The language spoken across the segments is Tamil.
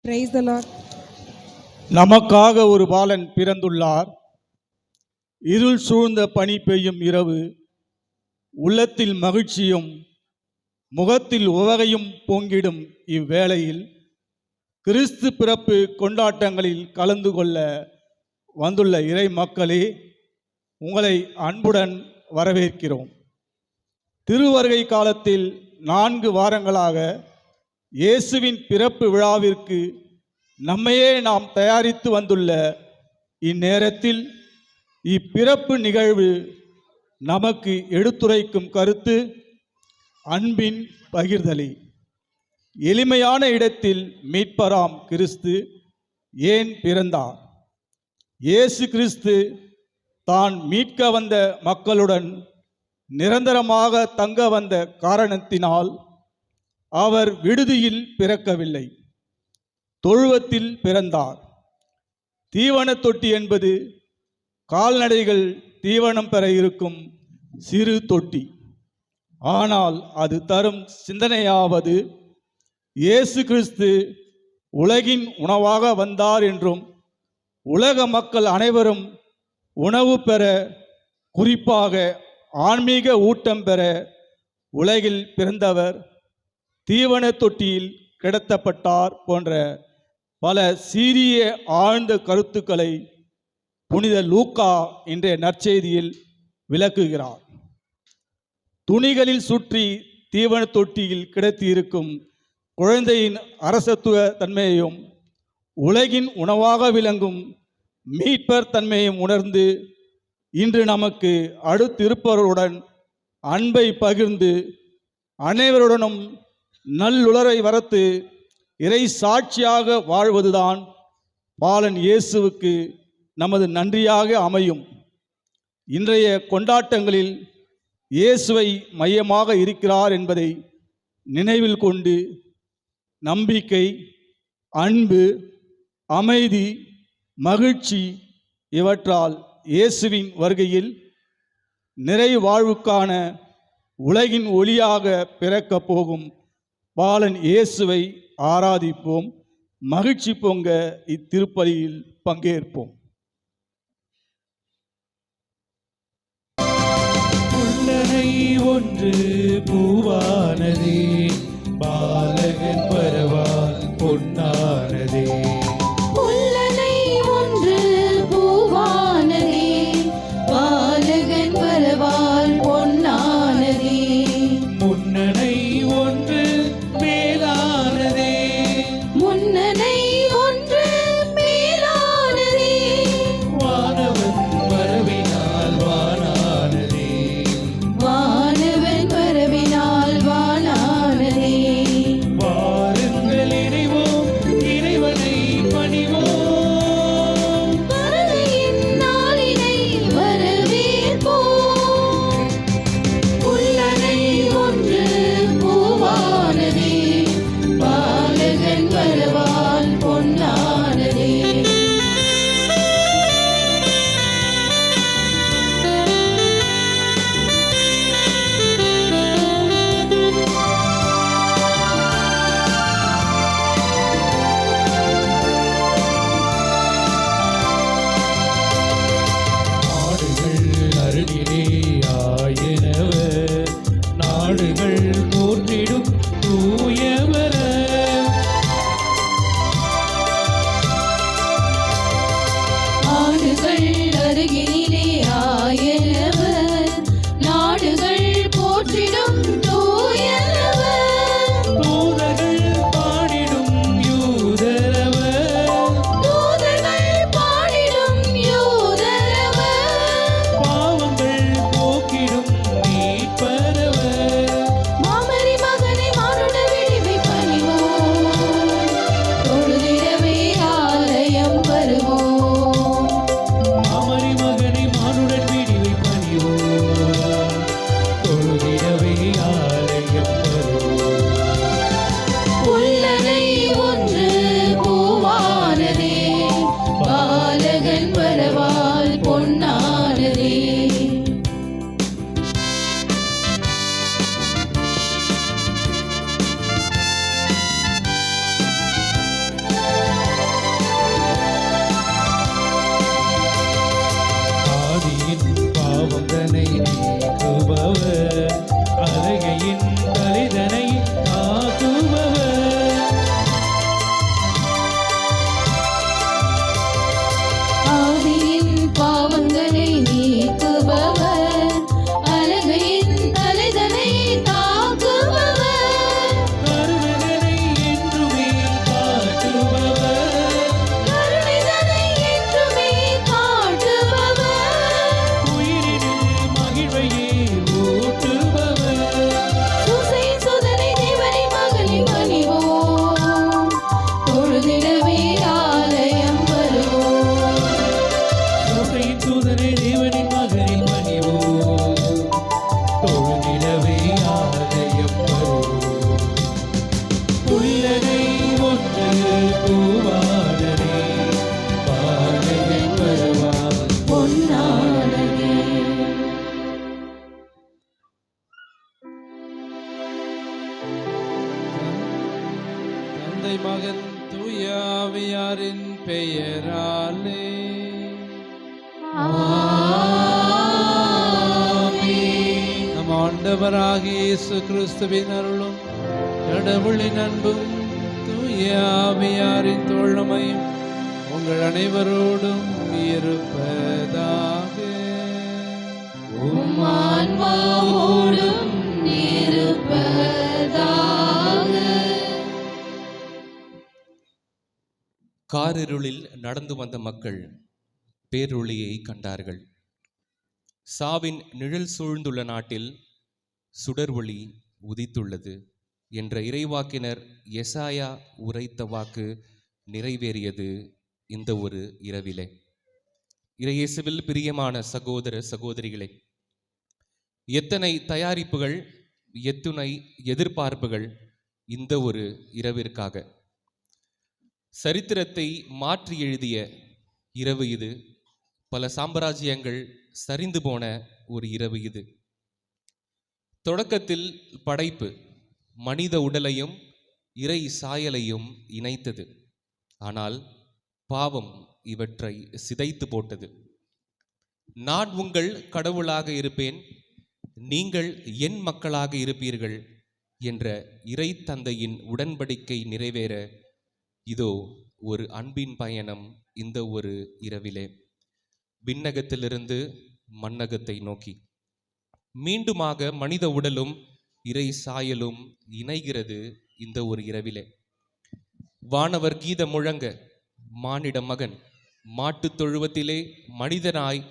Praise the Lord. நமக்காக ஒரு பாலன் பிறந்துள்ளார். இருள் சூழ்ந்த பனி பெய்யும் இரவு, உள்ளத்தில் மகிழ்ச்சியும் முகத்தில் உவகையும் பொங்கிடும் இவ்வேளையில் கிறிஸ்து பிறப்பு கொண்டாட்டங்களில் கலந்து கொள்ள வந்துள்ள இறை மக்களே, உங்களை அன்புடன் வரவேற்கிறோம். திருவருகை காலத்தில் 4 வாரங்களாக இயேசுவின் பிறப்பு விழாவிற்கு நம்மையே நாம் தயாரித்து வந்துள்ள இந்நேரத்தில் இப்பிறப்பு நிகழ்வு நமக்கு எடுத்துரைக்கும் கருத்து அன்பின் பகிர்தலே. எளிமையான இடத்தில் மீட்பராம் கிறிஸ்து ஏன் பிறந்தார்? இயேசு கிறிஸ்து தான் மீட்க வந்த மக்களுடன் நிரந்தரமாக தங்க வந்த காரணத்தினால் அவர் விடுதியில் பிறக்கவில்லை, தொழுவத்தில் பிறந்தார். தீவன தொட்டி என்பது கால்நடைகள் தீவனம் பெற இருக்கும் சிறு தொட்டி. ஆனால் அது தரும் சிந்தனையாவது இயேசு கிறிஸ்து உலகின் உணவாக வந்தார் என்றும், உலக மக்கள் அனைவரும் உணவு பெற, குறிப்பாக ஆன்மீக ஊட்டம் பெற உலகில் பிறந்தவர் தீவன தொட்டியில் கிடத்தப்பட்டார் போன்ற பல சீரிய ஆழ்ந்த கருத்துக்களை புனித லூக்கா இன்றைய நற்செய்தியில் விளக்குகிறார். துணிகளில் சுற்றி தீவன தொட்டியில் கிடத்தியிருக்கும் குழந்தையின் அரசத்துவ தன்மையையும் உலகின் உணவாக விளங்கும் மீட்பர் தன்மையும் உணர்ந்து இன்று நமக்கு அடுத்திருப்பவருடன் அன்பை பகிர்ந்து அனைவருடனும் நல்லுளரை வளர்த்து இறை சாட்சியாக வாழ்வதுதான் பாலன் இயேசுவுக்கு நமது நன்றியாக அமையும். இன்றைய கொண்டாட்டங்களில் இயேசுவை மையமாக இருக்கிறார் என்பதை நினைவில் கொண்டு நம்பிக்கை, அன்பு, அமைதி, மகிழ்ச்சி இவற்றால் இயேசுவின் வருகையில் நிறை வாழ்வுக்கான உலகின் ஒளியாக பிறக்கப் போகும் பாலன் இயேசுவை ஆராதிப்போம். மகிழ்ச்சி பொங்க இத்திருப்பலியில் பங்கேற்போம். புன்னகை ஒன்று பூவானதே, பாலகன் பரவால் பொன்னானதே. புன்னகை ஒன்று பூவானதே, பாலகன் பரவால் பொன்னானதே. முன்னணை ஒன்று மேலானதே, முன்னணை ஒன்று மேலானதே. வானவன் வரவினால் வானானதே. வானவன் வரவினால் வானானதே. தூயாவியாரின் பெயராலே நம் ஆண்டவராகிய இயேசு கிறிஸ்துவின் அருளும் கடவுளின் அன்பும் தூயாவியாரின் தோழமையும் உங்கள் அனைவரோடும் இருப்பதாக. உம் ஆன்மாவோடும் இருப்பதாக. காரிருளில் நடந்து வந்த மக்கள் பேரொளியை கண்டார்கள். சாவின் நிழல் சூழ்ந்துள்ள நாட்டில் சுடர் ஒளி உதித்துள்ளது என்ற இறைவாக்கினர் எசாயா உரைத்த வாக்கு நிறைவேறியது இந்த ஒரு இரவிலே. இறையேசுவில் பிரியமான சகோதர சகோதரிகளே, எத்தனை தயாரிப்புகள், எத்துணை எதிர்பார்ப்புகள் இந்த ஒரு இரவிற்காக. சரித்திரத்தை மாற்றி எழுதிய இரவு இது. பல சாம்ராஜ்யங்கள் சரிந்து போன ஒரு இரவு இது. தொடக்கத்தில் படைப்பு மனித உடலையும் இறை சாயலையும் இணைத்தது. ஆனால் பாவம் இவற்றை சிதைத்து போட்டது. நான் உங்கள் கடவுளாக இருப்பேன், நீங்கள் என் மக்களாக இருப்பீர்கள் என்ற இறை தந்தையின் உடன்படிக்கை நிறைவேற இதோ ஒரு அன்பின் பயணம் இந்த ஒரு இரவிலே. விண்ணகத்திலிருந்து மண்ணகத்தை நோக்கி மீண்டுமாக மனித உடலும் இறை சாயலும் இணைகிறது இந்த ஒரு இரவிலே. வானவர் கீதம் முழங்க மானிட மகன் மாட்டுத் தொழுவத்திலே மனிதனாய்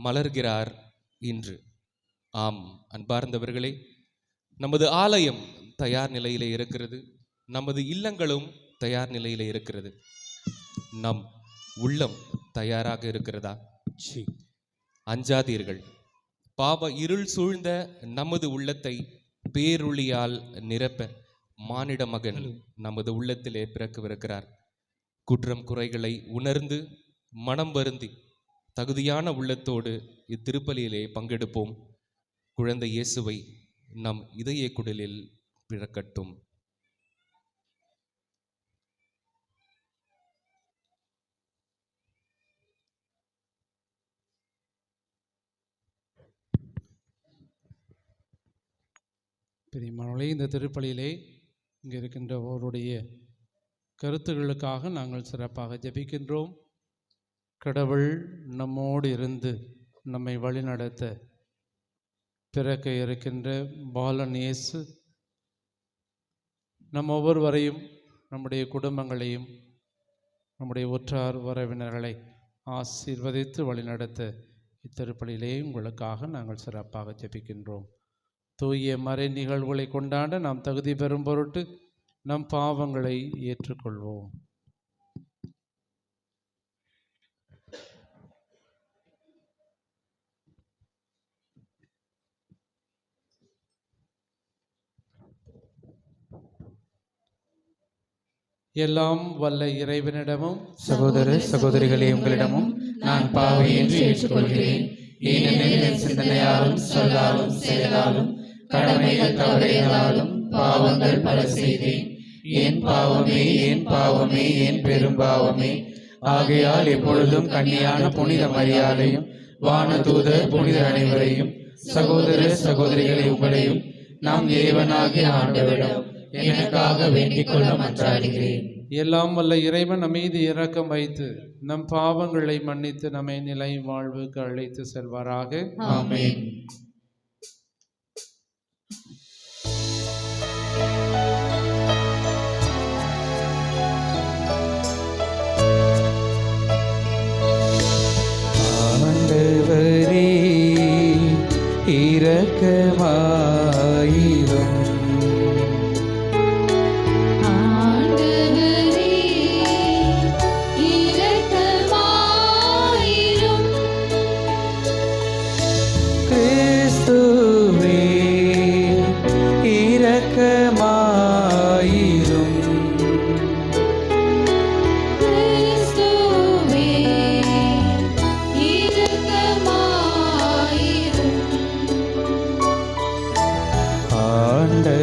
மலர்கிறார் இன்று. ஆம் அன்பார்ந்தவர்களே, நமது ஆலயம் தயார் நிலையிலே இருக்கிறது. நமது இல்லங்களும் தயார் நிலையிலே இருக்கிறது. நம் உள்ளம் தயாராக இருக்கிறதா? அஞ்சாதீர்கள். பாவ இருள் சூழ்ந்த நமது உள்ளத்தை பேருளியால் நிரப்ப மானிட மகன் நமது உள்ளத்திலே பிறக்கவிருக்கிறார். குற்றம் குறைகளை உணர்ந்து மனம் வருந்தி தகுதியான உள்ளத்தோடு இத்திருப்பலியிலே பங்கெடுப்போம். குழந்தை இயேசுவை நம் இதய குடலில் பிறக்கட்டும். பிரியமானவர்களே, இந்த திருப்பலியிலே இங்கே இருக்கின்றவருடைய கருத்துக்களுக்காக நாங்கள் சிறப்பாக ஜெபிக்கின்றோம். கடவுள் நம்மோடு இருந்து நம்மை வழிநடத்த பிறக்க இருக்கின்ற பாலன் இயேசு நம் ஒவ்வொருவரையும், நம்முடைய குடும்பங்களையும், நம்முடைய உற்றார் உறவினர்களை ஆசீர்வதித்து வழிநடத்த இத்திருப்பலியிலே உங்களுக்காக நாங்கள் சிறப்பாக ஜெபிக்கின்றோம். தூய மறை நிகழ்வுகளை கொண்டாட நாம் தகுதி பெறும் பொருட்டு நம் பாவங்களை ஏற்றுக்கொள்வோம். எல்லாம் வல்ல இறைவனிடமும் சகோதர சகோதரிகளே, உங்களிடமும் நான் பாவி என்று ஏற்றுக்கொள்கிறேன். ஏனெனில் என் சிந்தனையாலும் சொல்லாலும் செயலாலும் கடமைகள் தவறியதாலும் பாவங்கள் பல செய்தேன். என் பாவமே, என் பாவமே, என் பெரும் பாவமே. ஆகையால் எப்பொழுதும் கன்னியான புனித மரியாதையும் வானதூதர் புனிதர் அனைவரையும் சகோதர சகோதரிகளை உங்களையும் நம் இறைவனாகிய ஆண்டவரிடம் எனக்காக வேண்டிக் கொள்ள மன்றாடுகிறேன். எல்லாம் வல்ல இறைவன் நம்மீது இரக்கம் வைத்து நம் பாவங்களை மன்னித்து நம்மை நிலை வாழ்வுக்கு அழைத்து செல்வாராக. ஆமென். ஆண்டவரே இரக்கமாயிரும். கிறிஸ்துவே இரக்கமாயிரும். ஆண்டவரே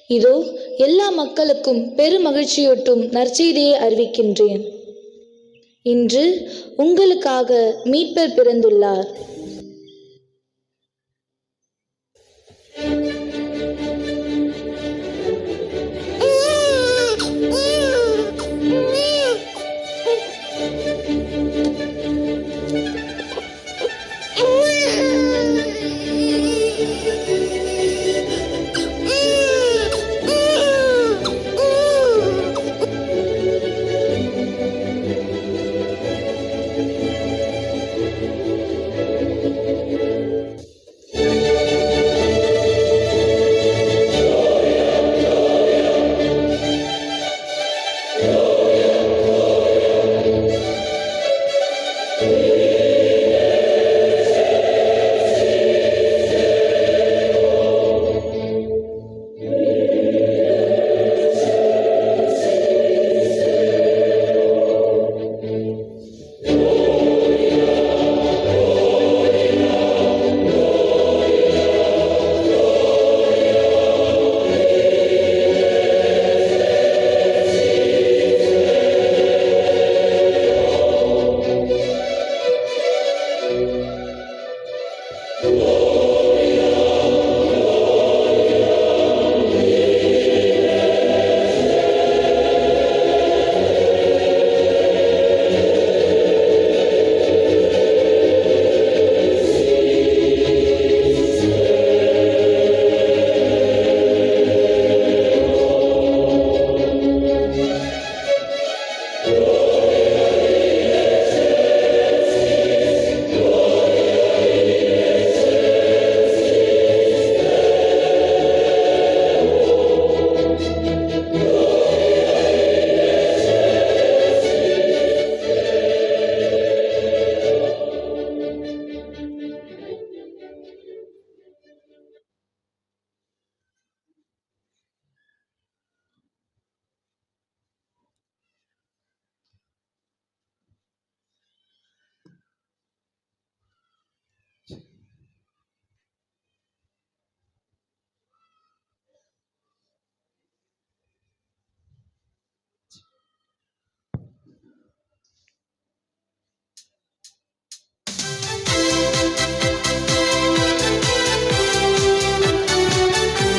இதோ எல்லா மக்களுக்கும் பெருமகிழ்ச்சியூட்டும் நற்செய்தியை அறிவிக்கின்றேன். இன்று உங்களுக்காக மீட்பர் பிறந்துள்ளார்.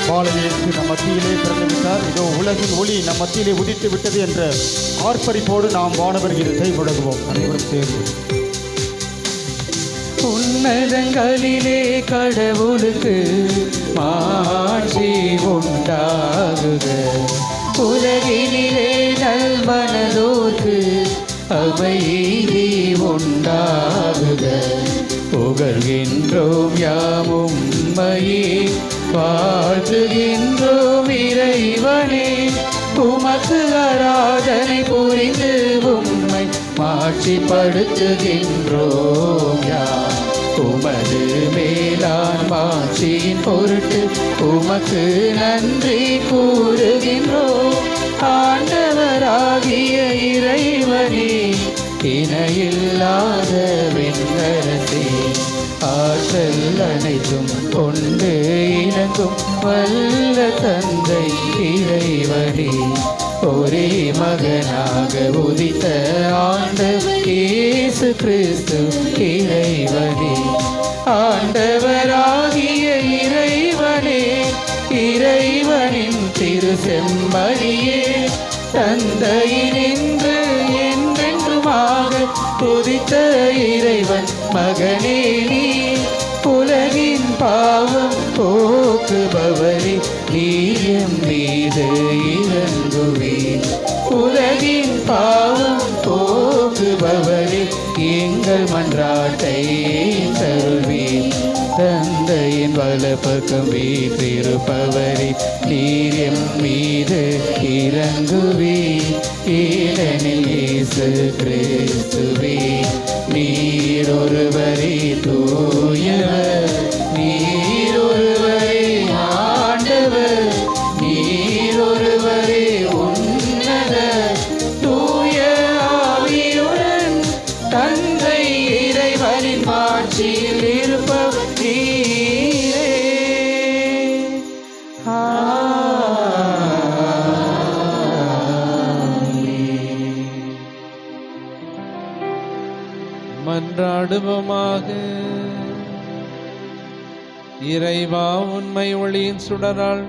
பாலயேசு நம் மத்தியிலே பிறந்துவிட்டார், இதோ உலகின் ஒளி நம் மத்தியிலே உதித்து விட்டது என்ற ஆர்ப்பரிப்போடு நாம் வானவர் கீதத்தை முழங்குவோம். அனைவரும் சேர்ந்து. உன்னதங்களிலே கடவுளுக்கு மாட்சி உண்டாகுக, உலகினிலே நல்மனதோர்க்கு அமைதி உண்டாகுக. புகழ்கின்றோம் யாம் உம்மையே, வாழ்த்துகின்றோம் இறைவனே, உமக்கு ஆராதனை புரிந்து உம்மை மாட்சிப்படுத்துகின்றோம் யாம். உமது மேலான் மாட்சியின் பொருட்டு உமக்கு நன்றி கூறுகின்றோம். ஆண்டவராகிய இறைவனே, இணையில்லாத விண்ணரசே, ஆற்றல் அனைத்தும் கொண்டு இணங்கும் வல்ல தந்தை இறைவனே, ஒரே மகனாக உதித்த ஆண்டவர் இயேசு கிறிஸ்து இறைவனே, ஆண்டவராகிய இறைவனே, இறைவனின் திரு செம்மறியே, தந்தையினின்று என்றென்றுமாக துதித்த இறைவன் மகனே நீ, உலகின் பாவம் போக்குபவரே, நீயம் மீது இறங்குவீர். உலகின் பாவம் போக்குபவரே, எங்கள் மன்றாட்டை தருவீர். தந்தையின் வலப்பக்கம் வீற்றிருப்பவரே, நீர் எம் மீது இறங்குவீர். ஏனெனில் இயேசு கிறிஸ்துவே, நீர் ஒருவரே தூயவர், நீர் ஒருவரே ஆண்டவர், நீர் ஒருவரே உன்னதர். தூய ஆவியுடன் தந்தை இறைவனின் மாட்சியில் இருப்பவர் நீரே. ஆமென். மன்றாடுவோமாக. இறைவா, உண்மை ஒளியின் சுடரால்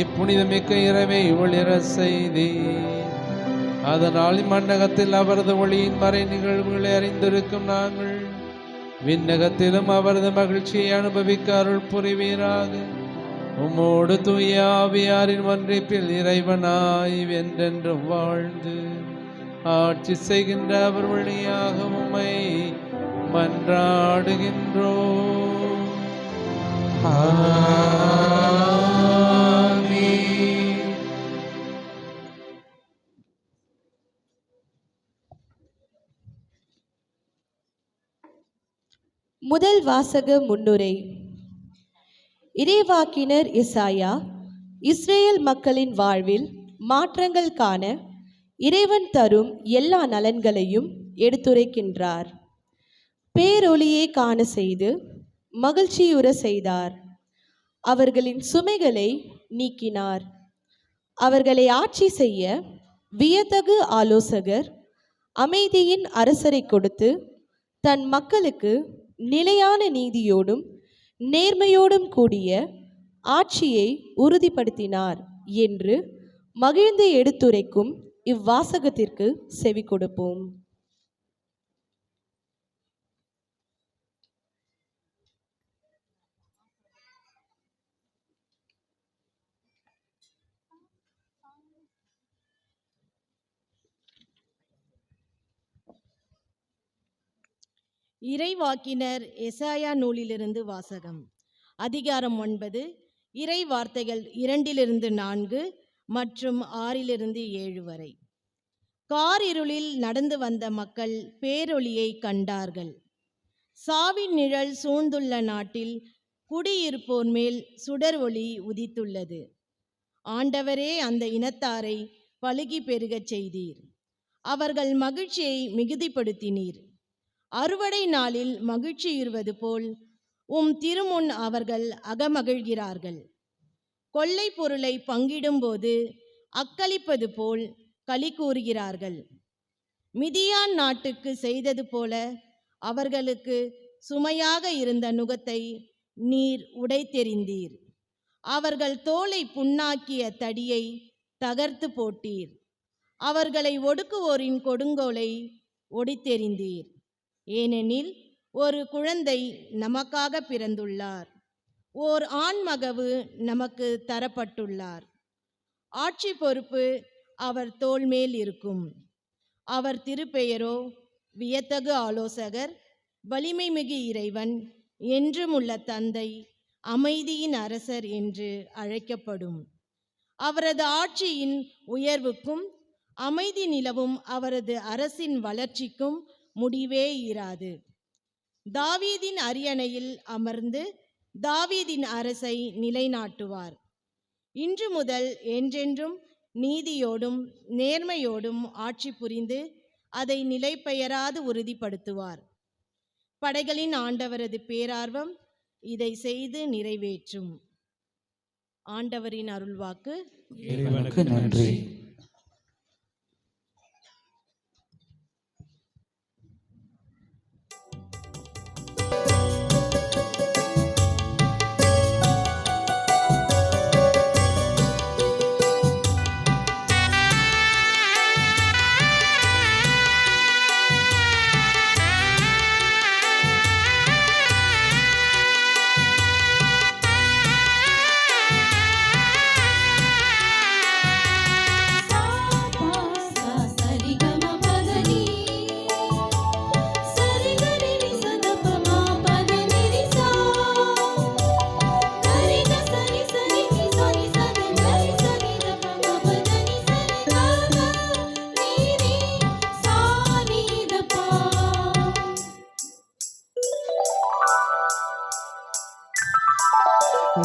இப்புனிதமிக்க இரவை ஒளிர செய்தே, அதனால் இம்மண்டகத்தில் அவரது ஒளியின் மறை நிகழ்வுகளை அறிந்திருக்கும் நாங்கள் விண்ணகத்திலும் அவரது மகிழ்ச்சியை அனுபவிக்க அருள் புரிவீராக. உம்மோடு தூய ஆவியாரின் ஒன்றிப்பில் இறைவனாய் என்றென்றும் வாழ்ந்து ஆட்சி செய்கின்ற அவர் வழியாக உம்மை மன்றாடுகின்றோம். முதல் வாசக முன்னுரை. இறைவாக்கினர் எசாயா இஸ்ரேல் மக்களின் வாழ்வில் மாற்றங்கள் காண இறைவன் தரும் எல்லா நலன்களையும் எடுத்துரைக்கின்றார். பேரொளியை காண செய்து மகிழ்ச்சியுற செய்தார். அவர்களின் சுமைகளை நீக்கினார். அவர்களை ஆட்சி செய்ய வியத்தகு ஆலோசகர் அமைதியின் அரசரை கொடுத்து தன் மக்களுக்கு நிலையான நீதியோடும் நேர்மையோடும் கூடிய ஆட்சியை உறுதிப்படுத்தினார் என்று மகிழ்ந்து எடுத்துரைக்கும் இவ்வாசகத்திற்கு செவி கொடுப்போம். இறைவாக்கினர் எசாயா நூலிலிருந்து வாசகம். அதிகாரம் 9, இறை வார்த்தைகள் 2-4 மற்றும் 6-7 வரை. காரிருளில் நடந்து வந்த மக்கள் பேரொளியை கண்டார்கள். சாவின் நிழல் சூழ்ந்துள்ள நாட்டில் குடியிருப்போர் மேல் சுடர் ஒளி உதித்துள்ளது. ஆண்டவரே, அந்த இனத்தாரை பலுகி பெருகச் செய்தீர். அவர்கள் மகிழ்ச்சியை மிகுதிப்படுத்தினீர். அறுவடை நாளில் மகிழ்ச்சியுறுவது போல் உம் திருமுன் அவர்கள் அகமகிழ்கிறார்கள். கொள்ளை பொருளை பங்கிடும்போது அக்களிப்பது போல் களி கூறுகிறார்கள். மிதியான் நாட்டுக்கு செய்தது போல அவர்களுக்கு சுமையாக இருந்த நுகத்தை நீர் உடைத்தெறிந்தீர். அவர்கள் தோலை புண்ணாக்கிய தடியை தகர்த்து போட்டீர். அவர்களை ஒடுக்குவோரின் கொடுங்கோலை ஒடித்தெறிந்தீர். ஏனெனில் ஒரு குழந்தை நமக்காக பிறந்துள்ளார், ஓர் ஆண்மகவு நமக்கு தரப்பட்டுள்ளார். ஆட்சி பொறுப்பு அவர் தோள் மேல் இருக்கும். அவர் திருப்பெயரோ வியத்தகு ஆலோசகர், வலிமை மிகு இறைவன், என்றும் உள்ள தந்தை, அமைதியின் அரசர் என்று அழைக்கப்படும். அவரது ஆட்சியின் உயர்வுக்கும் அமைதி நிலவும் அவரது அரசின் வளர்ச்சிக்கும் முடிவே இராது. தாவீதின் அரியணையில் அமர்ந்து தாவீதின் அரசை நிலைநாட்டுவார். இன்று முதல் என்றென்றும் நீதியோடும் நேர்மையோடும் ஆட்சி புரிந்து அதை நிலைபெயராது உறுதிப்படுத்துவார். படைகளின் ஆண்டவரது பேரார்வம் இதை செய்து நிறைவேற்றும். ஆண்டவரின் அருள்வாக்கு. இறைவனுக்கு நன்றி.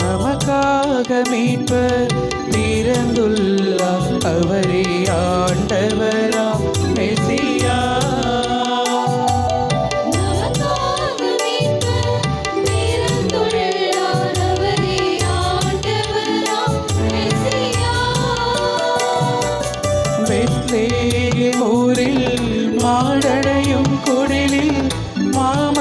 நமக்காக மீட்பர் பிறந்துள்ளார், அவரே ஆண்டவராம் மெசியா. பெத்லேகேம் ஊரில் மாடடையும் குடிலில் மாம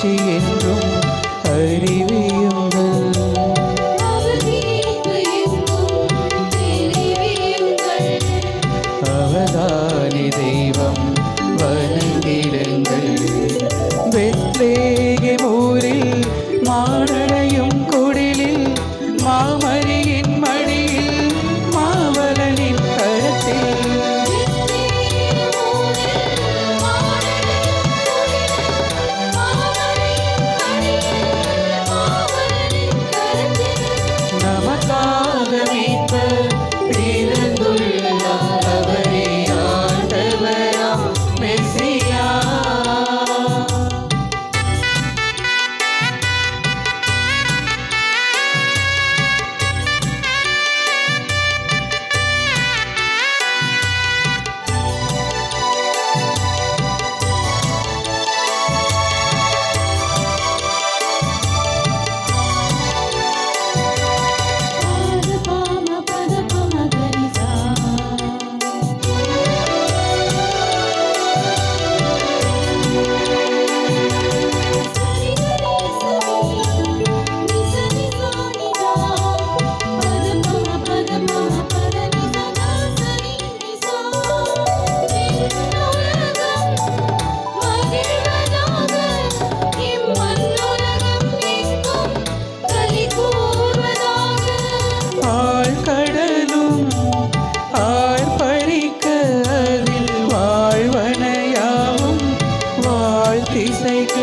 மாட்சி என்றும் அறிவியுங்கள். அவதானி தெய்வம் வணங்கிடுங்கள். பெத்லேகேம் ஊரில் மாடடையும் குடிலில் மாமரியின் மடியில் மாவலனின் கரத்தில் நமக்காக மீட்பர் பிறந்துள்ளார். அவரே ஆண்டவராம் மெசியா. ஆழ்கடலும் ஆர்ப்பரிக்க அதில் வாழ்வனையாவும் வாழ்த்திசைக்க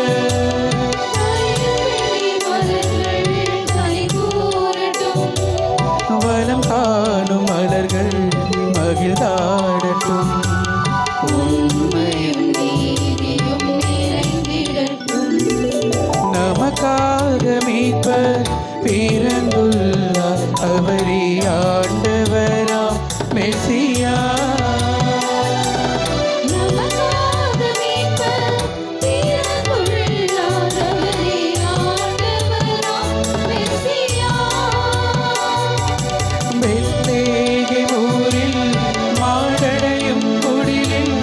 வலம் காணும் மலர்கள் மகிழ்ந்தாடட்டும். உண்மையும் நீதியும் நிறைந்திடட்டும். நமக்காக மீட்பர் பிறந்துள்ளார். அவரே ஆண்டவராம் மெசியா. பெத்லேகேம் ஊரில் மாடடையும் குடிலில்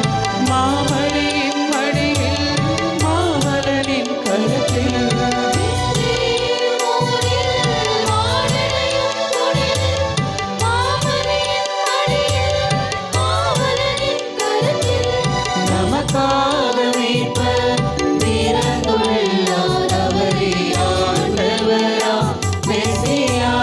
மாமரியின் மடியில் மாவலனின் கரத்தில் நமக்காக மீட்பர் பிறந்துள்ளார். அவரே ஆண்டவராம் மெசியா.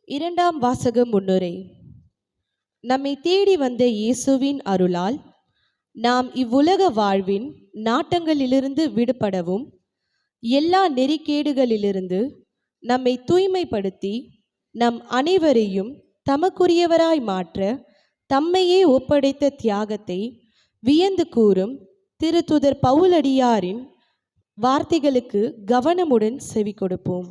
இரண்டாம் வாசக முன்னுரை. நம்மை தேடி வந்த இயேசுவின் அருளால் நாம் இவ்வுலக வாழ்வின் நாட்டங்களிலிருந்து விடுபடவும் எல்லா நெறிக்கேடுகளிலிருந்து நம்மை தூய்மைப்படுத்தி நம் அனைவரையும் தமக்குரியவராய் மாற்ற தம்மையே ஒப்படைத்த தியாகத்தை வியந்து கூறும் திருத்துதர் பவுலடியாரின் வார்த்தைகளுக்கு கவனமுடன் செவி கொடுப்போம்.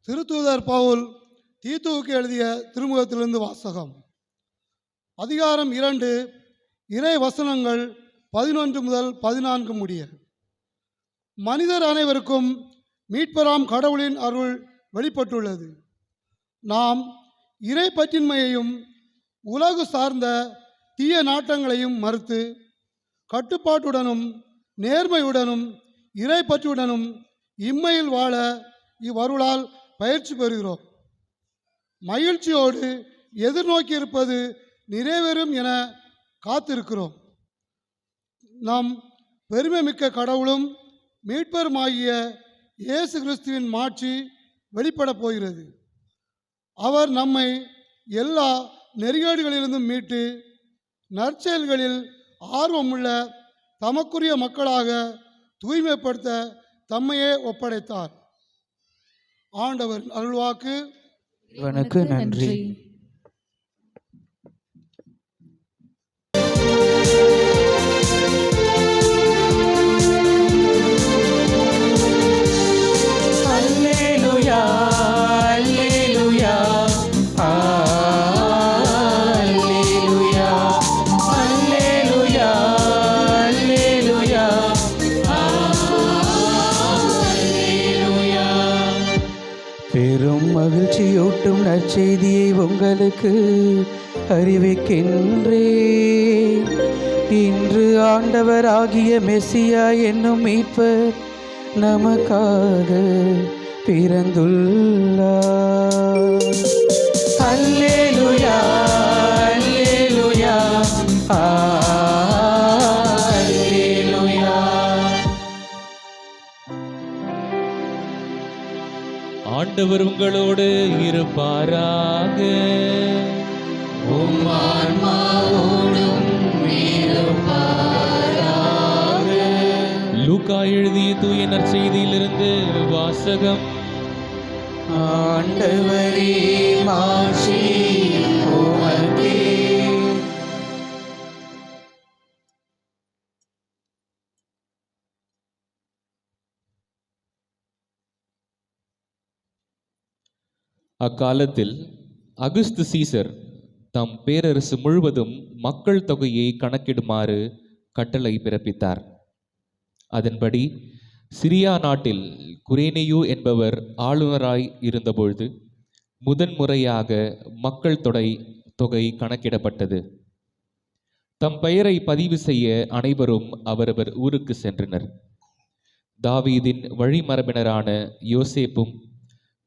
திருத்தூதர் பவுல் தீத்துவுக்கு எழுதிய திருமுகத்திலிருந்து வாசகம். அதிகாரம் 2, இறை வசனங்கள் 11 முதல் 14 முடிய. மனிதர் அனைவருக்கும் மீட்பராம் கடவுளின் அருள் வெளிப்பட்டுள்ளது. நாம் இறை பற்றின்மையையும் உலகு சார்ந்த தீய நாட்டங்களையும் மறுத்து கட்டுப்பாட்டுடனும் நேர்மையுடனும் இறை பற்றுடனும் இம்மையில் வாழ இவ்வருளால் பயிற்சி பெறுகிறோம். மகிழ்ச்சியோடு எதிர்நோக்கியிருப்பது நிறைவேறும் என காத்திருக்கிறோம். நம் பெருமைமிக்க கடவுளும் மீட்பருமாகிய இயேசு கிறிஸ்துவின் மாட்சி வெளிப்படப் போகிறது. அவர் நம்மை எல்லா நெறிகேடுகளிலிருந்தும் மீட்டு நற்செயல்களில் ஆர்வமுள்ள தமக்குரிய மக்களாக தூய்மைப்படுத்த தம்மையே ஒப்படைத்தார். ஆண்டவர் அருள்வாக்கு. இவனுக்கு நன்றி. அல்லேலூயா அல்லேலூயா. நற்செய்தியை உங்களுக்கு அறிவிக்கின்றேன். இன்று ஆண்டவராகிய மெசியா என்னும் மீட்பர் நமக்காக பிறந்துள்ளார். அல்லேலூயா, அல்லேலூயா, அல்லேலூயா. ஆண்டவர் உங்களோடு இருப்பாராக. உம் ஆன்மாவோடும் இருப்பாராக. லூக்கா எழுதிய தூய நற்செய்தியிலிருந்து வாசகம். ஆண்டவரே மாட்சி உமக்கே. அக்காலத்தில் அகுஸ்து சீசர் தம் பேரரசு முழுவதும் மக்கள் தொகையை கணக்கிடுமாறு கட்டளை பிறப்பித்தார். அதன்படி சிரியா நாட்டில் குரேனியு என்பவர் ஆளுநராய் இருந்தபொழுது முதன்முறையாக மக்கள் தொகை கணக்கிடப்பட்டது. தம் பெயரை பதிவு செய்ய அனைவரும் அவரவர் ஊருக்கு சென்றனர். தாவீதின் வழிமரபினரான யோசேப்பும்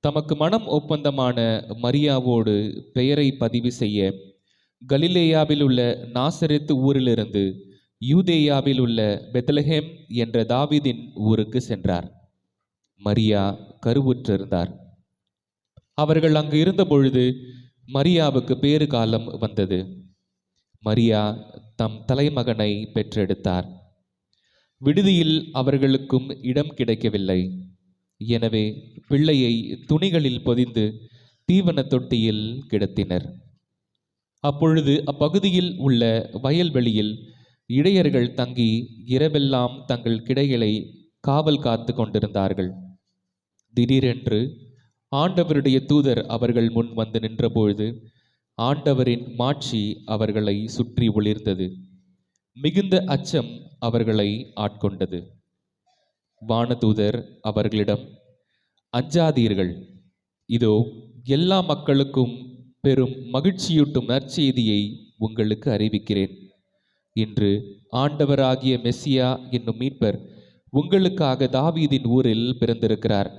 தமக்கு மனம் ஒப்பந்தமான மரியாவோடு பெயரை பதிவு செய்ய கலிலேயாவில் உள்ள நாசரேத்து ஊரிலிருந்து யூதேயாவில் உள்ள பெத்லஹேம் என்ற தாவீதின் ஊருக்கு சென்றார். மரியா கருவுற்றிருந்தார். அவர்கள் அங்கு இருந்தபொழுது மரியாவுக்கு பேறு காலம் வந்தது. மரியா தம் தலைமகனை பெற்றெடுத்தார். விடுதியில் அவர்களுக்கும் இடம் கிடைக்கவில்லை. எனவே பிள்ளையை துணிகளில் பொதிந்து தீவன தொட்டியில் கிடத்தினர். அப்பொழுது அப்பகுதியில் உள்ள வயல்வெளியில் இடையர்கள் தங்கி இரவெல்லாம் தங்கள் கிடைகளை காவல் காத்து கொண்டிருந்தார்கள். திடீரென்று ஆண்டவருடைய தூதர் அவர்கள் முன் வந்து நின்றபொழுது ஆண்டவரின் மாட்சி அவர்களை சுற்றி ஒளிர்ந்தது. மிகுந்த அச்சம் அவர்களை ஆட்கொண்டது. வானதூதர் அவர்களிடம், அஞ்சாதீர்கள், இதோ எல்லா மக்களுக்கும் பெரும் மகிழ்ச்சியூட்டும் நற்செய்தியை உங்களுக்கு அறிவிக்கிறேன். இன்று ஆண்டவராகிய மெசியா என்னும் மீட்பர் உங்களுக்காக தாவீதின் ஊரில் பிறந்திருக்கிறார்.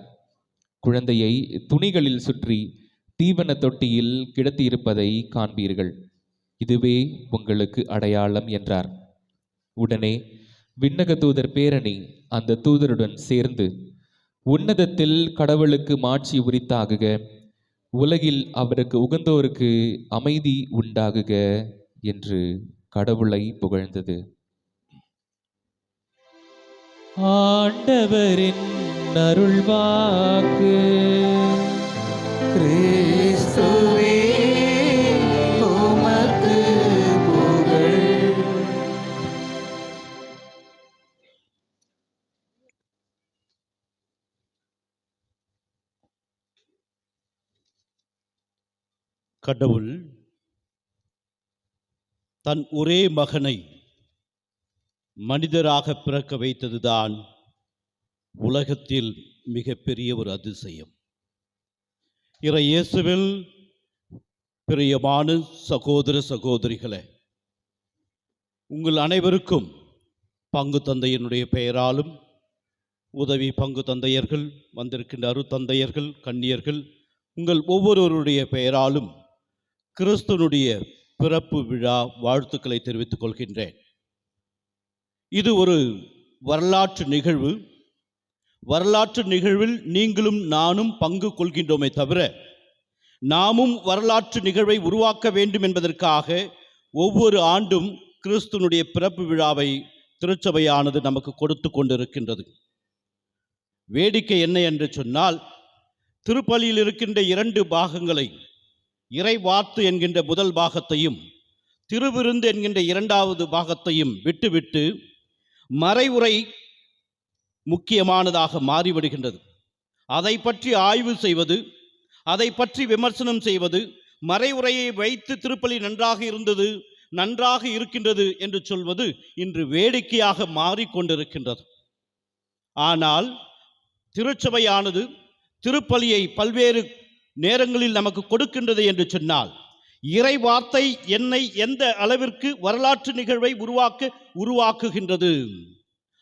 குழந்தையை துணிகளில் சுற்றி தீவன தொட்டியில் கிடத்தியிருப்பதை காண்பீர்கள். இதுவே உங்களுக்கு அடையாளம் என்றார். உடனே விண்ணக தூதர் பேரணி அந்த தூதருடன் சேர்ந்து, உன்னதத்தில் கடவுளுக்கு மாட்சி உரித்தாகுக, உலகில் அவருக்கு உகந்தோருக்கு அமைதி உண்டாகுக என்று கடவுளை புகழ்ந்தது. ஆண்டவரின் அருள்வாக்கு. கிறிஸ்துவே உமக்கு புகழ். கடவுள் தன் ஒரே மகனை மனிதராக பிறக்க வைத்ததுதான் உலகத்தில் மிகப்பெரிய ஒரு அதிசயம். இறை இயேசுவில் பிரியமான சகோதர சகோதரிகளே, உங்கள் அனைவருக்கும் பங்கு தந்தையினுடைய பெயராலும், உதவி பங்கு தந்தையர்கள், வந்திருக்கின்ற அருத்தந்தையர்கள், கன்னியர்கள், உங்கள் ஒவ்வொருவருடைய பெயராலும் கிறிஸ்துவனுடைய பிறப்பு விழா வாழ்த்துக்களை தெரிவித்துக் கொள்கின்றேன். இது ஒரு வரலாற்று நிகழ்வு. வரலாற்று நிகழ்வில் நீங்களும் நானும் பங்கு கொள்கின்றோமே தவிர, நாமும் வரலாற்று நிகழ்வை உருவாக்க வேண்டும் என்பதற்காக ஒவ்வொரு ஆண்டும் கிறிஸ்துவனுடைய பிறப்பு விழாவை திருச்சபையானது நமக்கு கொடுத்து கொண்டிருக்கின்றது. வேடிக்கை என்ன என்று சொன்னால், திருப்பலியில் இருக்கின்ற 2 பாகங்களை, இறை வார்த்து என்கின்ற முதல் பாகத்தையும் திருவிருந்து என்கின்ற 2வது பாகத்தையும் விட்டுவிட்டு மறைவுரை முக்கியமானதாக மாறிவிடுகின்றது. அதை பற்றி ஆய்வு செய்வது, அதை பற்றி விமர்சனம் செய்வது, மறைவுரையை வைத்து திருப்பலி நன்றாக இருந்தது, நன்றாக இருக்கின்றது என்று சொல்வது இன்று வேடிக்கையாக மாறிக்கொண்டிருக்கின்றது. ஆனால் திருச்சபையானது திருப்பலியை பல்வேறு நேரங்களில் நமக்கு கொடுக்கின்றது என்று சொன்னால், இறை வார்த்தை என்னை எந்த அளவிற்கு வரலாற்று நிகழ்வை உருவாக்குகின்றது,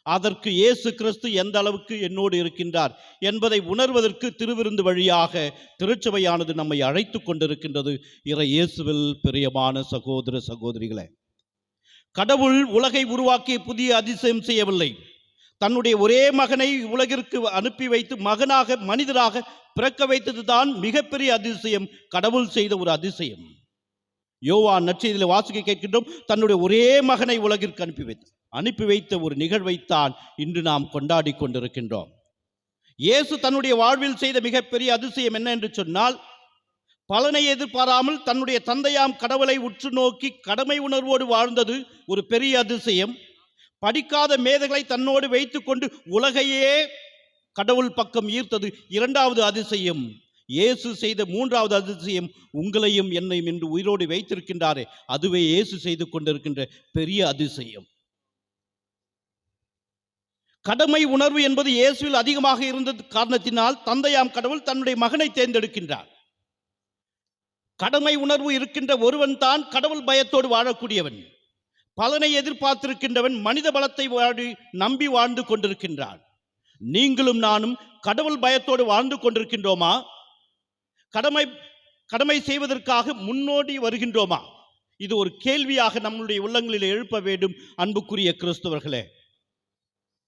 அதற்கு இயேசு கிறிஸ்து எந்த அளவுக்கு என்னோடு இருக்கின்றார் என்பதை உணர்வதற்கு திருவிருந்து வழியாக திருச்சபையானது நம்மை அழைத்து கொண்டிருக்கின்றது. இறை இயேசுவில் பிரியமான சகோதர சகோதரிகளே, கடவுள் உலகை உருவாக்கி புதிய அதிசயம் செய்யவில்லை. தன்னுடைய ஒரே மகனை உலகிற்கு அனுப்பி வைத்து மகனாக மனிதராக பிறக்க வைத்தது தான் மிகப்பெரிய அதிசயம், கடவுள் செய்த ஒரு அதிசயம். யோவான் நற்செய்தியில் வாசிக்க கேட்கின்றோம், தன்னுடைய ஒரே மகனை உலகிற்கு அனுப்பி வைத்த ஒரு நிகழ்வைத்தான் இன்று நாம் கொண்டாடி கொண்டிருக்கின்றோம். இயேசு தன்னுடைய வாழ்வில் செய்த மிகப்பெரிய அதிசயம் என்ன என்று சொன்னால், பலனை எதிர்பாராமல் தன்னுடைய தந்தையாம் கடவுளை உற்று நோக்கி கடமை உணர்வோடு வாழ்ந்தது ஒரு பெரிய அதிசயம். படிக்காத மேதைகளை தன்னோடு வைத்துக் கொண்டு உலகையே கடவுள் பக்கம் ஈர்த்தது இரண்டாவது அதிசயம். இயேசு செய்த மூன்றாவது அதிசயம், உங்களையும் என்னையும் இன்று உயிரோடு வைத்திருக்கின்றாரே, அதுவே இயேசு செய்து கொண்டிருக்கின்ற பெரிய அதிசயம். கடமை உணர்வு என்பது இயேசுவில் அதிகமாக இருந்தது காரணத்தினால் தந்தையாம் கடவுள் தன்னுடைய மகனை தேர்ந்தெடுக்கின்றார். கடமை உணர்வு இருக்கின்ற ஒருவன் தான் கடவுள் பயத்தோடு வாழக்கூடியவன், பலனை எதிர்பார்த்திருக்கின்றவன், மனித பலத்தை நம்பி வாழ்ந்து கொண்டிருக்கின்றான். நீங்களும் நானும் கடவுள் பயத்தோடு வாழ்ந்து கொண்டிருக்கின்றோமா? கடமை செய்வதற்காக முன்னோடி வருகின்றோமா? இது ஒரு கேள்வியாக நம்முடைய உள்ளங்களில் எழுப்ப வேண்டும். அன்புக்குரிய கிறிஸ்தவர்களே,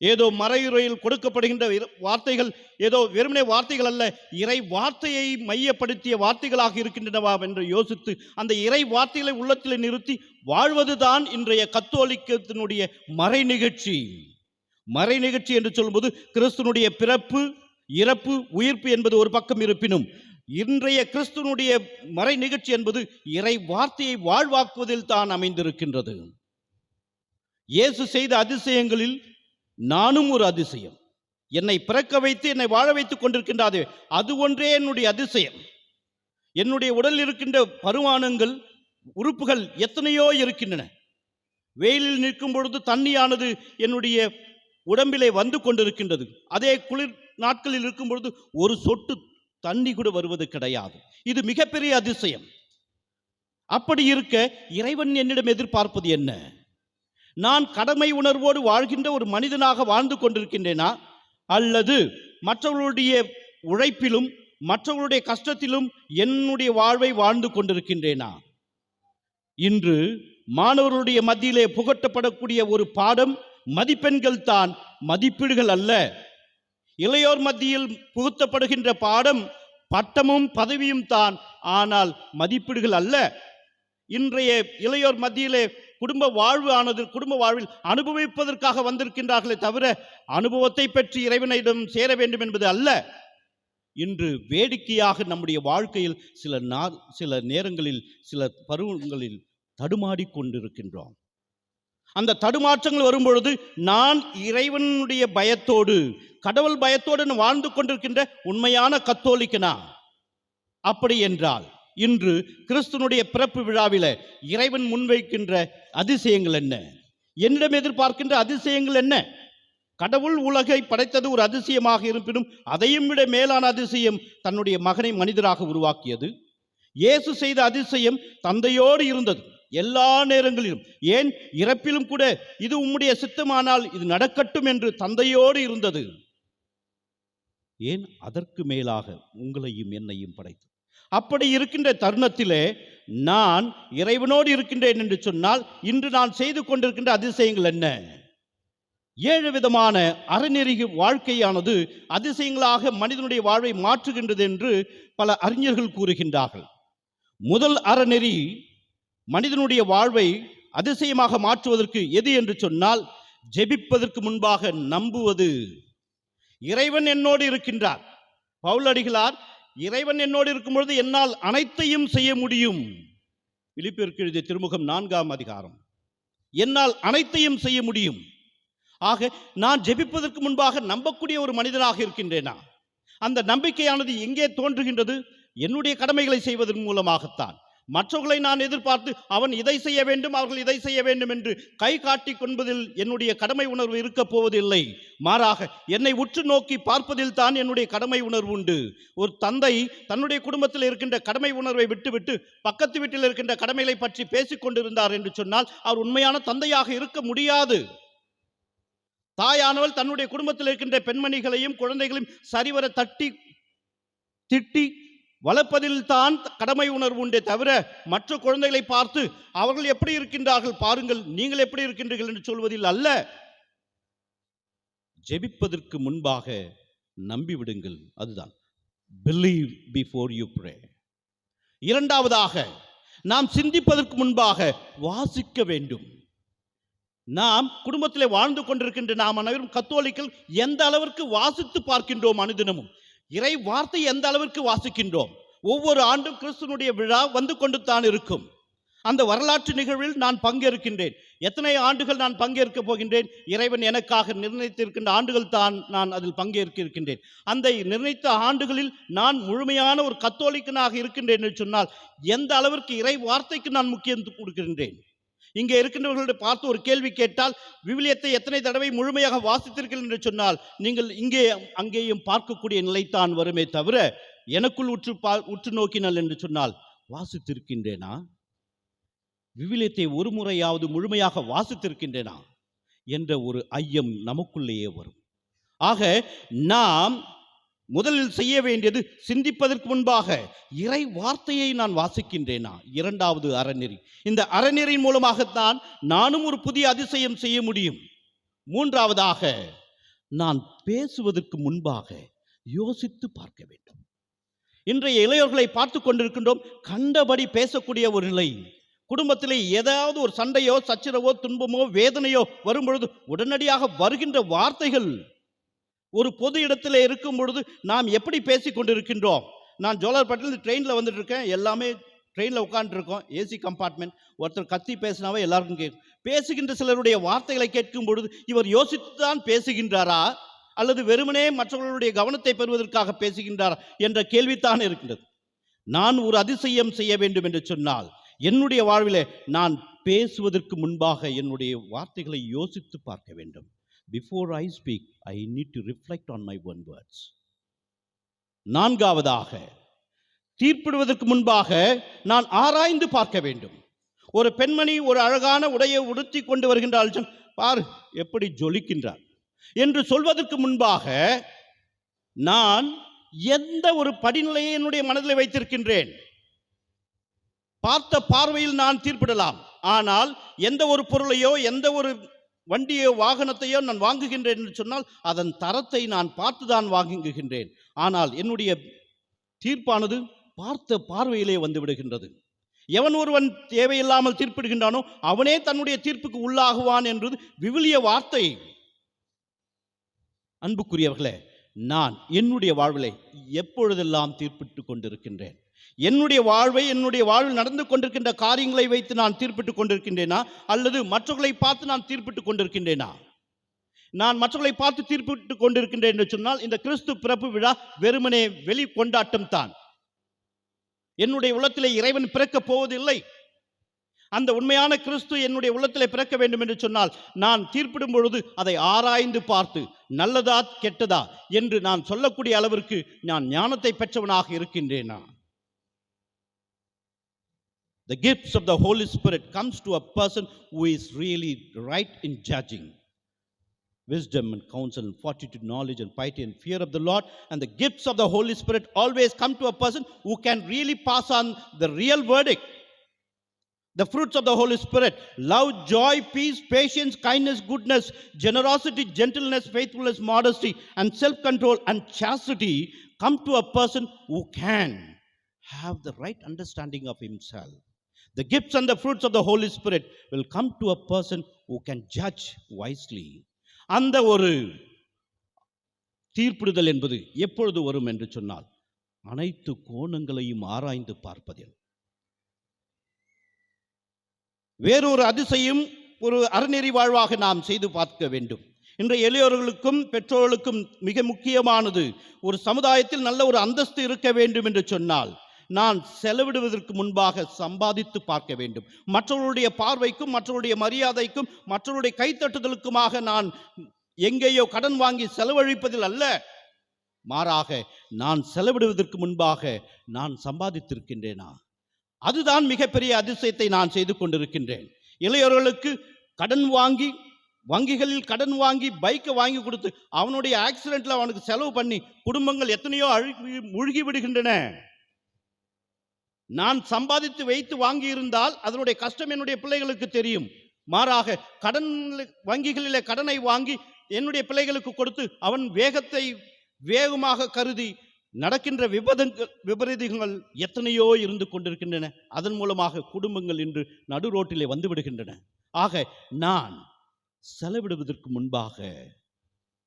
ஏதோ மறையுறையில் கொடுக்கப்படுகின்ற வார்த்தைகள் ஏதோ வெறுமனே வார்த்தைகள் அல்ல, இறை வார்த்தையை மையப்படுத்திய வார்த்தைகளாக இருக்கின்றனவா என்று யோசித்து அந்த இறை வார்த்தைகளை உள்ளத்தில் நிறுத்தி வாழ்வதுதான் இன்றைய கத்தோலிக்கத்தினுடைய மறை நிகழ்ச்சி. மறை நிகழ்ச்சி என்று சொல்லும்போது கிறிஸ்துனுடைய பிறப்பு, இறப்பு, உயிர்ப்பு என்பது ஒரு பக்கம் இருப்பினும், இன்றைய கிறிஸ்துனுடைய மறை நிகழ்ச்சி என்பது இறை வார்த்தையை வாழ்வாக்குவதில் தான் அமைந்திருக்கின்றது. இயேசு செய்த அதிசயங்களில் நானும் ஒரு அதிசயம். என்னை பிறக்க வைத்து என்னை வாழ வைத்துக் கொண்டிருக்கின்றாதே, அது ஒன்றே என்னுடைய அதிசயம். என்னுடைய உடலில் இருக்கின்ற பருமானங்கள், உறுப்புகள் எத்தனையோ இருக்கின்றன. வெயிலில் நிற்கும் பொழுது தண்ணியானது என்னுடைய உடம்பிலே வந்து கொண்டிருக்கின்றது. அதே குளிர் நாட்களில் இருக்கும் பொழுது ஒரு சொட்டு தண்ணி கூட வருவது கிடையாது. இது மிகப்பெரிய அதிசயம். அப்படி இருக்க இறைவன் என்னிடம் எதிர்பார்ப்பது என்ன? நான் கடமை உணர்வோடு வாழ்கின்ற ஒரு மனிதனாக வாழ்ந்து கொண்டிருக்கின்றேனா, அல்லது மற்றவர்களுடைய உழைப்பிலும் மற்றவர்களுடைய கஷ்டத்திலும் என்னுடைய வாழ்வை வாழ்ந்து கொண்டிருக்கின்றேனா? இன்று மாணவர்களுடைய மத்தியிலே புகட்டப்படக்கூடிய ஒரு பாடம் மதிப்பெண்கள் தான், மதிப்பீடுகள் அல்ல. இளையோர் மத்தியில் புகுத்தப்படுகின்ற பாடம் பட்டமும் பதவியும் தான், ஆனால் மதிப்பீடுகள் அல்ல. இன்றைய இளையோர் மத்தியிலே குடும்ப வாழ்வில் அனுபவிப்பதற்காக வந்திருக்கின்றார்களே தவிர அனுபவத்தை பெற்று இறைவனிடம் சேர வேண்டும் என்பது அல்ல. இன்று வேடிக்கையாக நம்முடைய வாழ்க்கையில் சில நேரங்களில் சில பருவங்களில் தடுமாடி கொண்டிருக்கின்றோம். அந்த தடுமாற்றங்கள் வரும்பொழுது நான் இறைவனுடைய பயத்தோடு, கடவுள் பயத்தோடு வாழ்ந்து கொண்டிருக்கின்ற உண்மையான கத்தோலிக்கனா? அப்படி என்றால் இன்று கிறிஸ்துனுடைய பிறப்பு விழாவில் இறைவன் முன்வைக்கின்ற அதிசயங்கள் என்ன? என்னிடம் எதிர்பார்க்கின்ற அதிசயங்கள் என்ன? கடவுள் உலகை படைத்தது ஒரு அதிசயமாக இருப்பினும் அதையும் விட மேலான அதிசயம் தன்னுடைய மகனை மனிதராக உருவாக்கியது. இயேசு செய்த அதிசயம் தந்தையோடு இருந்தது எல்லா நேரங்களிலும், ஏன் இறப்பிலும் கூட இது உம்முடைய சித்தமானால் இது நடக்கட்டும் என்று தந்தையோடு இருந்தது. ஏன் அதற்கு மேலாக உங்களையும் என்னையும் படைத்தது. அப்படி இருக்கின்ற தருணத்திலே நான் இறைவனோடு இருக்கின்றேன் என்று சொன்னால் இன்று நான் செய்து கொண்டிருக்கின்ற அதிசயங்கள் என்ன? 7 விதமான அறநெறி வாழ்க்கையானது அதிசயங்களாக மனிதனுடைய வாழ்வை மாற்றுகின்றது என்று பல அறிஞர்கள் கூறுகின்றார்கள். முதல் அறநெறி மனிதனுடைய வாழ்வை அதிசயமாக மாற்றுவதற்கு எது என்று சொன்னால், ஜெபிப்பதற்கு முன்பாக நம்புவது. இறைவன் என்னோடு இருக்கின்றார். பவுலடிகளார், இறைவன் என்னோடு இருக்கும் பொழுது என்னால் அனைத்தையும் செய்ய முடியும். பிலிப்பியருக்கு எழுதிய திருமுகம் 4ஆம் அதிகாரம். என்னால் அனைத்தையும் செய்ய முடியும். ஆக நான் ஜெபிப்பதற்கு முன்பாக நம்பக்கூடிய ஒரு மனிதனாக இருக்கின்றேனா? அந்த நம்பிக்கையானது எங்கே தோன்றுகின்றது? என்னுடைய கடமைகளை செய்வதன் மூலமாகத்தான். மற்றவர்களை நான் எதிர்பார்த்து அவன் இதை செய்ய வேண்டும், அவர்கள் இதை செய்ய வேண்டும் என்று கை காட்டி கொள்வதில் என்னுடைய கடமை உணர்வு இருக்க போவதில்லை. மாறாக என்னை உற்று நோக்கி பார்ப்பதில் தான் என்னுடைய கடமை உணர்வு உண்டு. ஒரு தந்தை தன்னுடைய குடும்பத்தில் இருக்கின்ற கடமை உணர்வை விட்டுவிட்டு பக்கத்து வீட்டில் இருக்கின்ற கடமைகளை பற்றி பேசிக் கொண்டிருந்தார் என்று சொன்னால் அவர் உண்மையான தந்தையாக இருக்க முடியாது. தாயானவள் தன்னுடைய குடும்பத்தில் இருக்கின்ற பெண்மணிகளையும் குழந்தைகளையும் சரிவர தட்டி திட்டி வளர்ப்பதில் தான் கடமை உணர்வு உண்டே தவிர மற்ற குழந்தைகளை பார்த்து அவர்கள் எப்படி இருக்கின்றார்கள் பாருங்கள், நீங்கள் எப்படி இருக்கின்றீர்கள் என்று சொல்வதில் அல்ல. ஜெபிப்பதற்கு முன்பாக நம்பிவிடுங்கள், அதுதான் believe before you pray. இரண்டாவதாக நாம் சிந்திப்பதற்கு முன்பாக வாசிக்க வேண்டும். நாம் குடும்பத்திலே வாழ்ந்து கொண்டிருக்கின்ற நாம் அனைவரும் கத்தோலிக்கல் எந்த அளவிற்கு வாசித்து பார்க்கின்றோம், அனுதினமும் இறை வார்த்தை எந்த அளவிற்கு வாசிக்கின்றோம். ஒவ்வொரு ஆண்டும் கிறிஸ்துவனுடைய விழா வந்து கொண்டு தான் இருக்கும். அந்த வரலாற்று நிகழ்வில் நான் பங்கேற்கின்றேன். எத்தனை ஆண்டுகள் நான் பங்கேற்க போகின்றேன்? இறைவன் எனக்காக நிர்ணயித்திருக்கின்ற ஆண்டுகள் தான் நான் அதில் பங்கேற்க இருக்கின்றேன். அந்த நிர்ணயித்த ஆண்டுகளில் நான் முழுமையான ஒரு கத்தோலிக்கனாக இருக்கின்றேன் என்று சொன்னால் எந்த அளவிற்கு இறை வார்த்தைக்கு நான் முக்கியத்துவம் கொடுக்கின்றேன். இங்கே இருக்கின்றவர்களை பார்த்து ஒரு கேள்வி கேட்டால், விவிலியத்தை எத்தனை தடவை முழுமையாக வாசித்தீர்கள் என்று சொன்னால் நீங்கள் இங்கே அங்கேயும் பார்க்கக்கூடிய நிலைத்தான் வருமே தவிர எனக்குள் உற்று நோக்கினால் என்று சொன்னால் வாசித்திருக்கின்றேனா, விவிலியத்தை ஒரு முறையாவது முழுமையாக வாசித்திருக்கின்றேனா என்ற ஒரு ஐயம் நமக்குள்ளேயே வரும். ஆக நாம் முதலில் செய்ய வேண்டியது சிந்திப்பதற்கு முன்பாக இறை வார்த்தையை நான் வாசிக்கின்றேனா. இரண்டாவது அறநெறி. இந்த அறநெறியின் மூலமாகத்தான் நானும் ஒரு புதிய அதிசயம் செய்ய முடியும். மூன்றாவதாக நான் பேசுவதற்கு முன்பாக யோசித்து பார்க்க வேண்டும். இன்றைய இளையோர்களை பார்த்து கொண்டிருக்கின்றோம், கண்டபடி பேசக்கூடிய ஒரு நிலை. குடும்பத்திலே ஏதாவது ஒரு சண்டையோ சச்சரவோ துன்பமோ வேதனையோ வரும்பொழுது உடனடியாக வருகின்ற வார்த்தைகள். ஒரு பொது இடத்துல இருக்கும் பொழுது நாம் எப்படி பேசி கொண்டிருக்கின்றோம். நான் ஜோலார்பேட்டையில் ட்ரெயினில் வந்துட்டு இருக்கேன், எல்லாமே ட்ரெயினில் உட்காந்துருக்கோம், ஏசி கம்பார்ட்மெண்ட். ஒருத்தர் கத்தி பேசினாவே எல்லாருக்கும் கேட்கும். பேசுகின்ற சிலருடைய வார்த்தைகளை கேட்கும் பொழுது இவர் யோசித்து தான் பேசுகின்றாரா அல்லது வெறுமனே மற்றவர்களுடைய கவனத்தை பெறுவதற்காக பேசுகின்றாரா என்ற கேள்வித்தான் இருக்கின்றது. நான் ஒரு அதிசயம் செய்ய வேண்டும் என்று சொன்னால் என்னுடைய வாழ்விலே நான் பேசுவதற்கு முன்பாக என்னுடைய வார்த்தைகளை யோசித்து பார்க்க வேண்டும். Before I speak, I need to reflect on my own words. நான்காவதாக தீர்ப்பிடுவதற்கு முன்பாக நான் ஆராய்ந்து பார்க்க வேண்டும். ஒரு பெண்மணி ஒரு அழகான உடையை உடுத்தி கொண்டு வருகின்றாள், பார் எப்படி ஜொலிக்கின்றார் என்று சொல்வதற்கு முன்பாக நான் எந்த ஒரு படிநிலையை என்னுடைய மனதில் வைத்திருக்கின்றேன். பார்த்த பார்வையில் நான் தீர்ப்பிடலாம். ஆனால் எந்த ஒரு பொருளையோ எந்த ஒரு வண்டியோ வாகனத்தையோ நான் வாங்குகின்றேன் என்று சொன்னால் அதன் தரத்தை நான் பார்த்துதான் வாங்குகின்றேன். ஆனால் என்னுடைய தீர்ப்பானது பார்த்த பார்வையிலே வந்து விடுகின்றது. எவன் ஒருவன் தேவையில்லாமல் தீர்ப்பிடுகின்றானோ அவனே தன்னுடைய தீர்ப்புக்கு உள்ளாகுவான் என்பது விவிலிய வார்த்தை. அன்புக்குரியவர்களே, நான் என்னுடைய வாழ்விலே எப்பொழுதெல்லாம் தீர்ப்பிட்டு கொண்டிருக்கின்றேன்? என்னுடைய வாழ்வில் நடந்து கொண்டிருக்கின்ற காரியங்களை வைத்து நான் தீர்ப்பிட்டுக் கொண்டிருக்கின்றேனா அல்லது மற்றவர்களை பார்த்து நான் தீர்ப்பிட்டுக் கொண்டிருக்கின்றேனா? நான் மற்றவர்களை பார்த்து தீர்ப்பிட்டுக் கொண்டிருக்கின்றேன் என்று சொன்னால் இந்த கிறிஸ்து பிறப்பு விழா வெறுமனே வெளி கொண்டாட்டம் தான். என்னுடைய உள்ளத்திலே இறைவன் பிறக்கப் போவதில்லை. அந்த உண்மையான கிறிஸ்து என்னுடைய உள்ளத்திலே பிறக்க வேண்டும் என்று சொன்னால் நான் தீர்ப்பிடும் பொழுது அதை ஆராய்ந்து பார்த்து நல்லதா கெட்டதா என்று நான் சொல்லக்கூடிய அளவிற்கு நான் ஞானத்தை பெற்றவனாக இருக்கின்றேனா? The gifts of the Holy Spirit comes to a person who is really right in judging. Wisdom and counsel and fortitude, knowledge and piety and fear of the Lord. And the gifts of the Holy Spirit always come to a person who can really pass on the real verdict. The fruits of the Holy Spirit, love, joy, peace, patience, kindness, goodness, generosity, gentleness, faithfulness, modesty, and self-control and chastity come to a person who can have the right understanding of himself. The gifts and the fruits of the Holy Spirit will come to a person who can judge wisely. அந்த ஒரு தீர்ப்பிடுதல் என்பது எப்பொழுது வரும் என்று சொன்னால் அனைத்து கோணங்களையும் ஆராய்ந்து பார்ப்பதில். வேறொரு அதிசயம் ஒரு அறநெறி வாழ்வாக நாம் செய்து பார்க்க வேண்டும். இன்றைய இளையோர்களுக்கும் பெற்றோர்களுக்கும் மிக முக்கியமானது, ஒரு சமுதாயத்தில் நல்ல ஒரு அந்தஸ்து இருக்க வேண்டும் என்று சொன்னால் நான் செலவிடுவதற்கு முன்பாக சம்பாதித்து பார்க்க வேண்டும். மற்றவருடைய பார்வைக்கும் மற்றவருடைய மரியாதைக்கும் மற்றவருடைய கைத்தட்டுதலுக்குமாக நான் எங்கேயோ கடன் வாங்கி செலவழிப்பதில் அல்ல, மாறாக நான் செலவிடுவதற்கு முன்பாக நான் சம்பாதித்திருக்கின்றேனா? அதுதான் மிகப்பெரிய அதிசயத்தை நான் செய்து கொண்டிருக்கின்றேன். இளையோர்களுக்கு கடன் வாங்கி, வங்கிகளில் கடன் வாங்கி பைக்கை வாங்கி கொடுத்து அவனுடைய ஆக்சிடென்ட்ல அவனுக்கு செலவு பண்ணி குடும்பங்கள் எத்தனையோ மூழ்கி விடுகின்றன. நான் சம்பாதித்து வைத்து வாங்கி இருந்தால் அதனுடைய கஷ்டம் என்னுடைய பிள்ளைகளுக்கு தெரியும். மாறாக வங்கிகளிலே கடனை வாங்கி என்னுடைய பிள்ளைகளுக்கு கொடுத்து அவன் வேகமாக கருதி நடக்கின்ற விபரீதங்கள் எத்தனையோ இருந்து கொண்டிருக்கின்றன. அதன் மூலமாக குடும்பங்கள் இன்று நடு ரோட்டிலே வந்து விடுகின்றன. ஆக நான் செலவிடுவதற்கு முன்பாக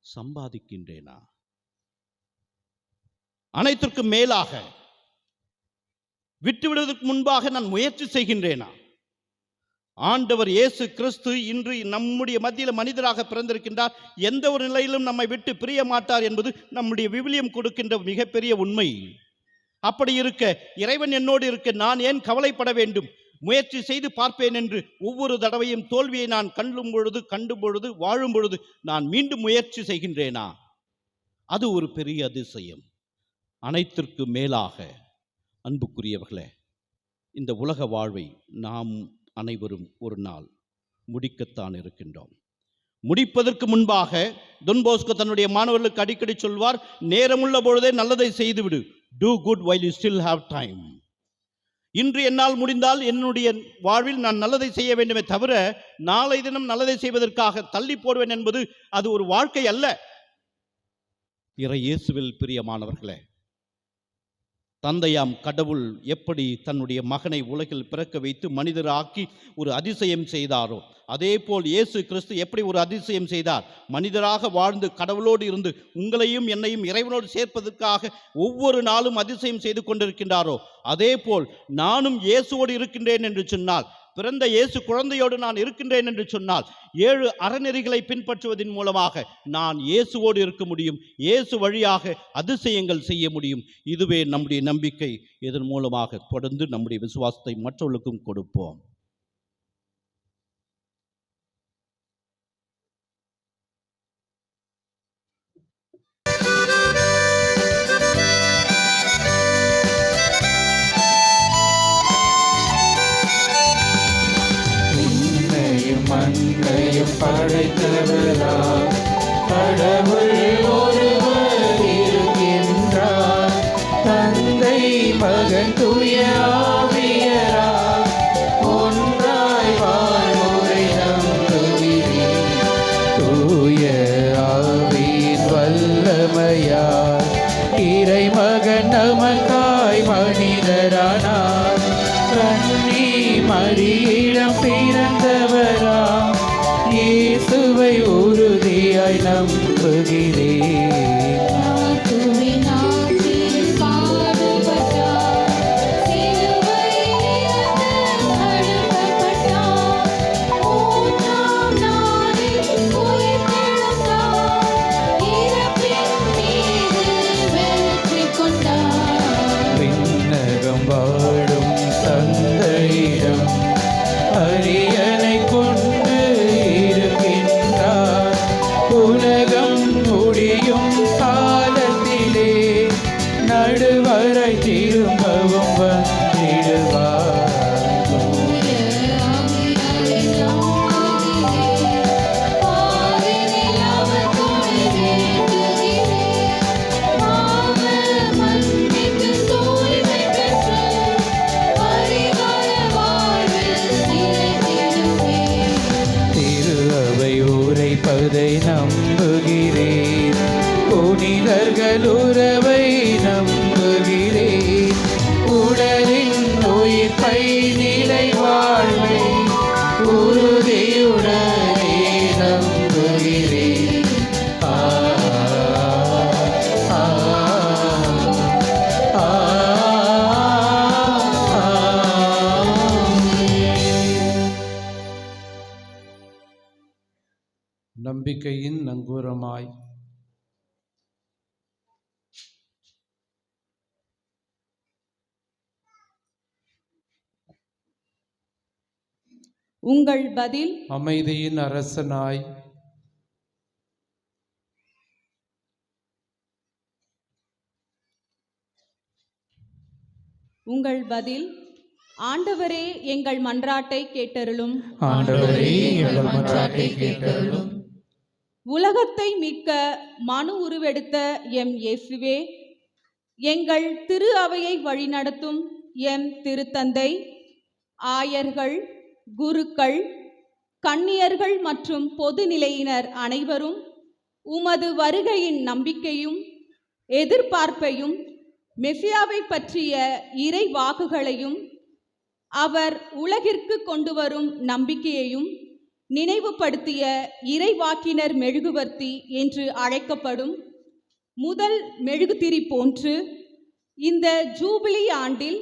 சம்பாதிக்கின்றேனா? அனைத்திற்கும் மேலாக விட்டுவிடுவதற்கு முன்பாக நான் முயற்சி செய்கின்றேனா? ஆண்டவர் இயேசு கிறிஸ்து இன்று நம்முடைய மத்தியில் மனிதராக பிறந்திருக்கின்றார். எந்த ஒரு நிலையிலும் நம்மை விட்டு பிரிய மாட்டார் என்பது நம்முடைய விவிலியம் கொடுக்கின்ற மிகப்பெரிய உண்மை. அப்படி இருக்க இறைவன் என்னோடு இருக்க நான் ஏன் கவலைப்பட வேண்டும்? முயற்சி செய்து பார்ப்பேன் என்று ஒவ்வொரு தடவையும் தோல்வியை நான் கண்டும் பொழுது வாழும் பொழுது நான் மீண்டும் முயற்சி செய்கின்றேனா? அது ஒரு பெரிய அதிசயம். அனைத்திற்கு மேலாக அன்புக்குரியவர்களே, இந்த உலக வாழ்வை நாம் அனைவரும் ஒரு நாள் முடிக்கத்தான் இருக்கின்றோம். முடிப்பதற்கு முன்பாக தொன் போஸ்கோ தன்னுடைய மாணவர்களுக்கு அடிக்கடி சொல்வார், நேரமுள்ள பொழுதே நல்லதை செய்துவிடு. Do good while you still have time. இன்று என்னால் முடிந்தால் என்னுடைய வாழ்வில் நான் நல்லதை செய்ய வேண்டுமே தவிர நாளை தினம் நல்லதை செய்வதற்காக தள்ளி போடுவேன் என்பது அது ஒரு வாழ்க்கை அல்ல. இறை இயேசுவில் பிரியமானவர்களே, தந்தையாம் கடவுள் எப்படி தன்னுடைய மகனை உலகில் பிறக்க வைத்து மனிதராக்கி ஒரு அதிசயம் செய்தாரோ, அதே போல் இயேசு கிறிஸ்து எப்படி ஒரு அதிசயம் செய்தார்? மனிதராக வாழ்ந்து கடவுளோடு இருந்து உங்களையும் என்னையும் இறைவனோடு சேர்ப்பதற்காக ஒவ்வொரு நாளும் அதிசயம் செய்து கொண்டிருக்கின்றாரோ, அதே போல் நானும் இயேசுவோடு இருக்கின்றேன் என்று சொன்னால், பிறந்த இயேசு குழந்தையோடு நான் இருக்கின்றேன் என்று சொன்னால், 7 அறநெறிகளை பின்பற்றுவதன் மூலமாக நான் இயேசுவோடு இருக்க முடியும். இயேசு வழியாக அதிசயங்கள் செய்ய முடியும். இதுவே நம்முடைய நம்பிக்கை. இதன் மூலமாக தொடர்ந்து நம்முடைய விசுவாசத்தை மற்றவர்களுக்கும் கொடுப்போம். மண்ணையும் படைத்தவரா கடவுள் ஒருவர் இருக்கின்றார். தந்தை மகன் தூய ஆவியரா ஒன்றாய் வாழ்வுரை நம்புகிறேன். தூய ஆவியின் வல்லமையார் இறைமகன் நமக்காய் மனிதரானார். கன்னி மரியிடம் பிறந்தவரா இயேசுவை உறுதியாய் நம்புகிறேன். விண்ணகம் வாழும் தந்தையிடம் அரியணை கொண்டு இருக்கின்றார். உலகம் முடியும் காலத்திலே நடுவரை திரும்பவும் வந்திடுவார். உரைப்பதை நம்புகிறேன். புனிதர்கள் உறவை நம்புகிறேன். உடலின் உயிர்ப்பை நிலை வாழ்வை உறுதியுடனே நம்புகிறேன். நம்பிக்கையின் நங்கூரமாய் உங்கள் பதில் அமைதியின் அரசனாய் உங்கள் பதில் ஆண்டவரே எங்கள் மன்றாட்டை கேட்டருளும். ஆண்டவரே எங்கள் மன்றாட்டை கேட்டருளும். உலகத்தை மீட்க மனு உருவெடுத்த எம் இயேசுவே, எங்கள் திரு அவையை வழிநடத்தும் எம் திருத்தந்தை, ஆயர்கள், குருக்கள், கன்னியர்கள் மற்றும் பொதுநிலையினர் அனைவரும் உமது வருகையின் நம்பிக்கையும் எதிர்பார்ப்பையும், மெசியாவை பற்றிய இறை வாக்குகளையும், அவர் உலகிற்கு கொண்டு வரும் நம்பிக்கையையும் நினைவுபடுத்திய இறைவாக்கினர் மெழுகுவர்த்தி என்று அழைக்கப்படும் முதல் மெழுகுதிரி போன்று இந்த ஜூபிலி ஆண்டில்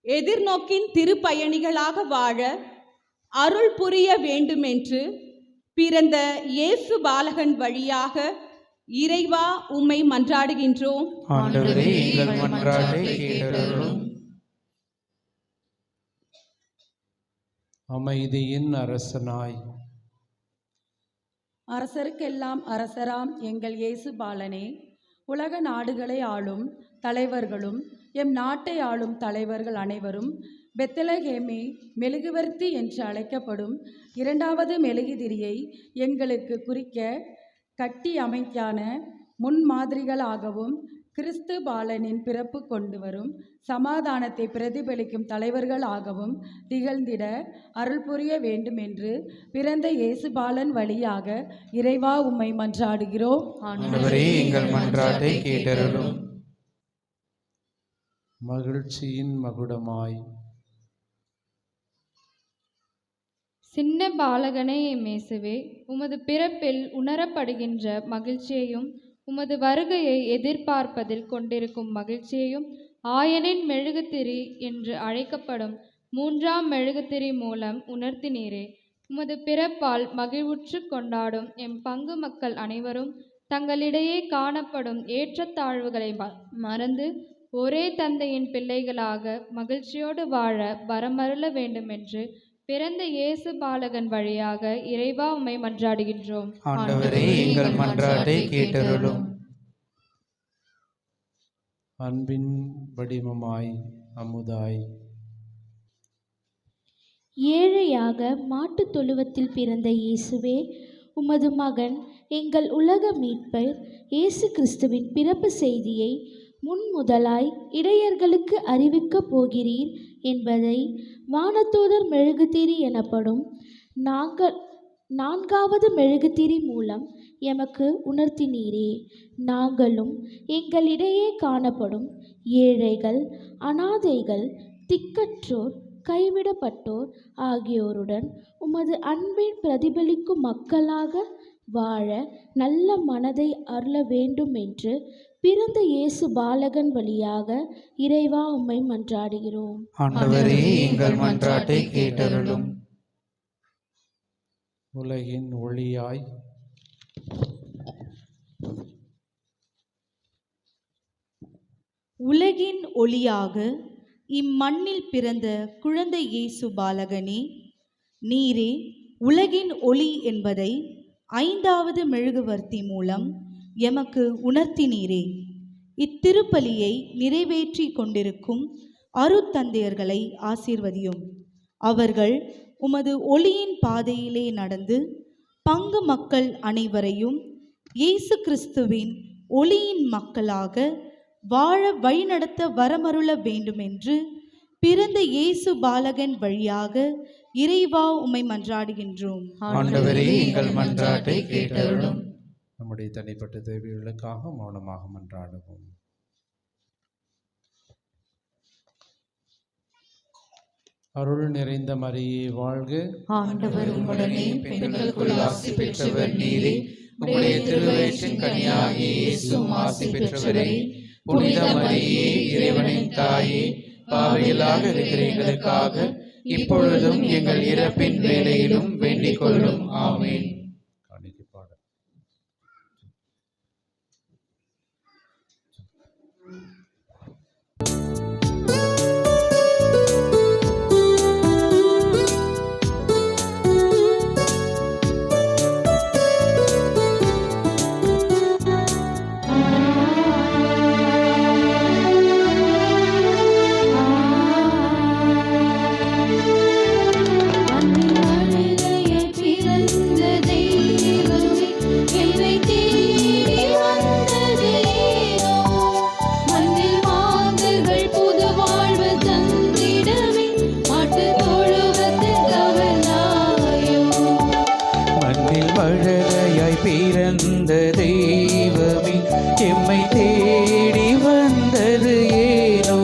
எதிர்நோக்கின் திருப்பயணிகளாக வாழ அருள் புரிய வேண்டுமென்று பிறந்த இயேசு பாலகன் வழியாக இறைவா உம்மை மன்றாடுகின்றோம். ஆண்டவரே எங்கள் மன்றாட்டை கேட்டருளும். அமைதியின் அரசனாய் அரசருக்கெல்லாம் அரசராம் எங்கள் இயேசு பாலனே, உலக நாடுகளை ஆளும் தலைவர்களும் எம் நாட்டை ஆளும் தலைவர்கள் அனைவரும் பெத்லகேமே மெழுகுவர்த்தி என்று அழைக்கப்படும் இரண்டாவது மெழுகுதிரியை எங்களுக்கு குறிக்க கட்டி அமைக்கான முன்மாதிரிகளாகவும் கிறிஸ்து பாலனின் பிறப்பு கொண்டு வரும் சமாதானத்தை பிரதிபலிக்கும் தலைவர்களாகவும் திகழ்ந்திட அருள் புரிய வேண்டும் என்று பிறந்த இயேசு பாலன் வழியாக இறைவா உம்மை மன்றாடுகிறோம். ஆண்டவரே எங்கள் மன்றாட்டை கேட்டருளும். மகிழ்ச்சியின் மகுடமாய் சின்ன பாலகனே இயேசுவே, உமது பிறப்பில் உணரப்படுகின்ற மகிழ்ச்சியையும் உமது வருகையை எதிர்பார்ப்பதில் கொண்டிருக்கும் மகிழ்ச்சியையும் ஆயனின் மெழுகுதிரி என்று அழைக்கப்படும் மூன்றாம் மெழுகுதிரி மூலம் உணர்த்தினீரே. உமது பிறப்பால் மகிழ்வுற்று கொண்டாடும் எம் பங்கு மக்கள் அனைவரும் தங்களிடையே காணப்படும் ஏற்றத்தாழ்வுகளை மறந்து ஒரே தந்தையின் பிள்ளைகளாக மகிழ்ச்சியோடு வாழ வரமருள வேண்டுமென்று பிறந்த இயேசு பாலகன் வழியாக இறைவா உம்மை மன்றாடுகின்றோம். ஆண்டவரே எங்கள் மன்றாட்டை கேட்டருளும். அன்பின் வடிவமாய் அமுதாய் ஏழையாக மாட்டுத் தொழுவத்தில் பிறந்த இயேசுவே, உமது மகன் எங்கள் உலக மீட்பர் இயேசு கிறிஸ்துவின் பிறப்பு செய்தியை முன்முதலாய் இடையர்களுக்கு அறிவிக்கப் போகிறீர் என்பதை வானதூதர் மெழுகுதிரி எனப்படும் நான்காவது மெழுகுதிரி மூலம் எமக்கு உணர்த்தினீரே. நாங்களும் எங்களிடையே காணப்படும் ஏழைகள், அனாதைகள், திக்கற்றோர், கைவிடப்பட்டோர் ஆகியோருடன் உமது அன்பின் பிரதிபலிக்கும் மக்களாக வாழ நல்ல மனதை அருள வேண்டும் என்று பிறந்த இயேசு பாலகன் வழியாக இறைவா உம்மை மன்றாடுகிறோம். ஆண்டவரே எங்கள் மன்றாட்டை கேட்டருளும். உலகின் ஒளியாய் உலகின் ஒளியாக இம்மண்ணில் பிறந்த குழந்தை இயேசு பாலகனே, நீரே உலகின் ஒளி என்பதை 5வது மெழுகுவர்த்தி மூலம் எமக்கு உணர்த்தினீரே. இத்திருப்பலியை நிறைவேற்றி கொண்டிருக்கும் அருட்தந்தையர்களை ஆசீர்வதியும். அவர்கள் உமது ஒளியின் பாதையிலே நடந்து பங்கு மக்கள் அனைவரையும் இயேசு கிறிஸ்துவின் ஒளியின் மக்களாக வாழ வழிநடத்த வரமருள வேண்டுமென்று பிறந்த இயேசு பாலகன் வழியாக இறைவா உம்மை மன்றாடுகின்றோம். ஆண்டவரே எங்கள் மன்றாட்டை கேட்டருளும். நம்முடைய தனிப்பட்ட தேவைகளுக்காக மௌனமாக மன்றாடுவோம். அருள் நிறைந்த மரியே வாழ்க. ஆண்டவர் உம்முடனே, பெண்களுக்குள் ஆசி பெற்றவர் நீரே. உம்முடைய திருவயிற்றின் கனியாகிய இயேசுவும் ஆசி பெற்றவரே. புனித மரியே, இறைவனின் தாயே, பாவிகளாக இருக்கிற எங்களுக்காக இப்பொழுதும் எங்கள் இறப்பின் வேளையிலும் வேண்டிக் கொள்ளும். ஆமென். மழலையாய் பிறந்த தெய்வமே எம்மை தேடி வந்தது ஏனோ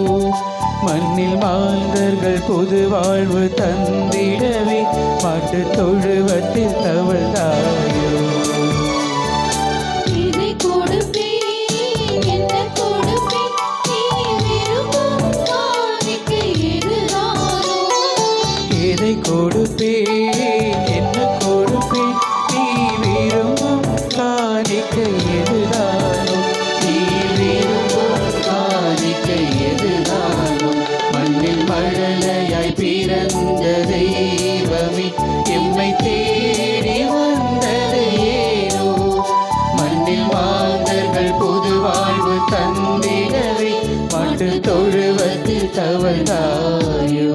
மண்ணில் மாந்தர்கள் புது வாழ்வு தந்திடவே மாட்டு தொழுவத்தில் தவழ்ந்தாயோ இதை கொடுப்பேன் என்ன கொடுப்பேன் நீ விரும்பும் காணிக்கை எதுதானோ எதை கொடுப்பேன் என்ன கொடுப்பேன் நீ விரும்பும் காணிக்கை எதுதானோ நீ விரும்பும் காணிக்கை எதுதானோ மண்ணில் மழலையாய் பிறந்த தெய்வமே எம்மை தேடி வந்தது ஏனோ மண்ணில் மாந்தர்கள் புது வாழ்வு தந்திடவே மாட்டு தொழுவத்தில் தவழ்ந்தாயோ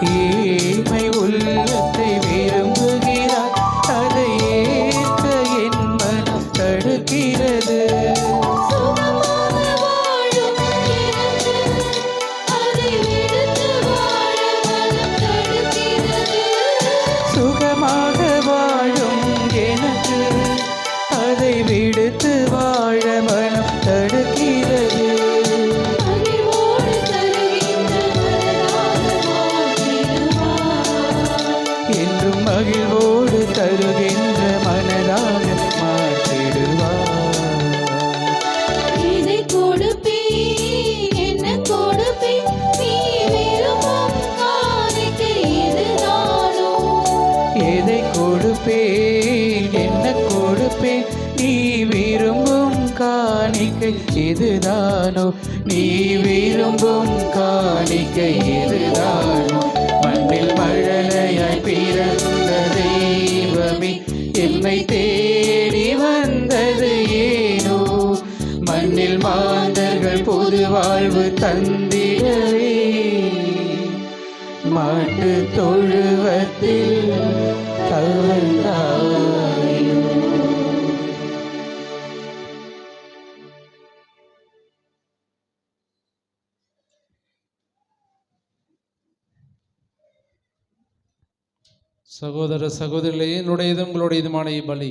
ஏழ்மை உள்ளத்தை விரும்புகிறார் அதை ஏற்க என் மனம் தடுக்கிறது சுகமாக வாழும் எனக்கு அதை விடுத்து வாழ மனம் தடுக்கிறது என்றும் மகிழ்வோடு தருகின்ற மனதாக மாற்றிடுவார் இதை கொடுப்பேன் என்ன கொடுப்பேன் நீ விரும்பும் காணிக்கை எதுதானோ எதை கொடுப்பேன் என்ன கொடுப்பேன் நீ விரும்பும் காணிக்கை எதுதானோ நீ விரும்பும் காணிக்கை எதுதானோ மண்ணில் மழலையாய் பிறந்த தெய்வமே எம்மை தேடி வந்தது ஏனோ மண்ணில் மாந்தர்கள் புது வாழ்வு தந்திடவே மாட்டு தொழுவத்தில் தவழ்ந்தாயோ சகோதர சகோதரிகளே, என்னுடையதும் உங்களுடையதுமான இப்பலி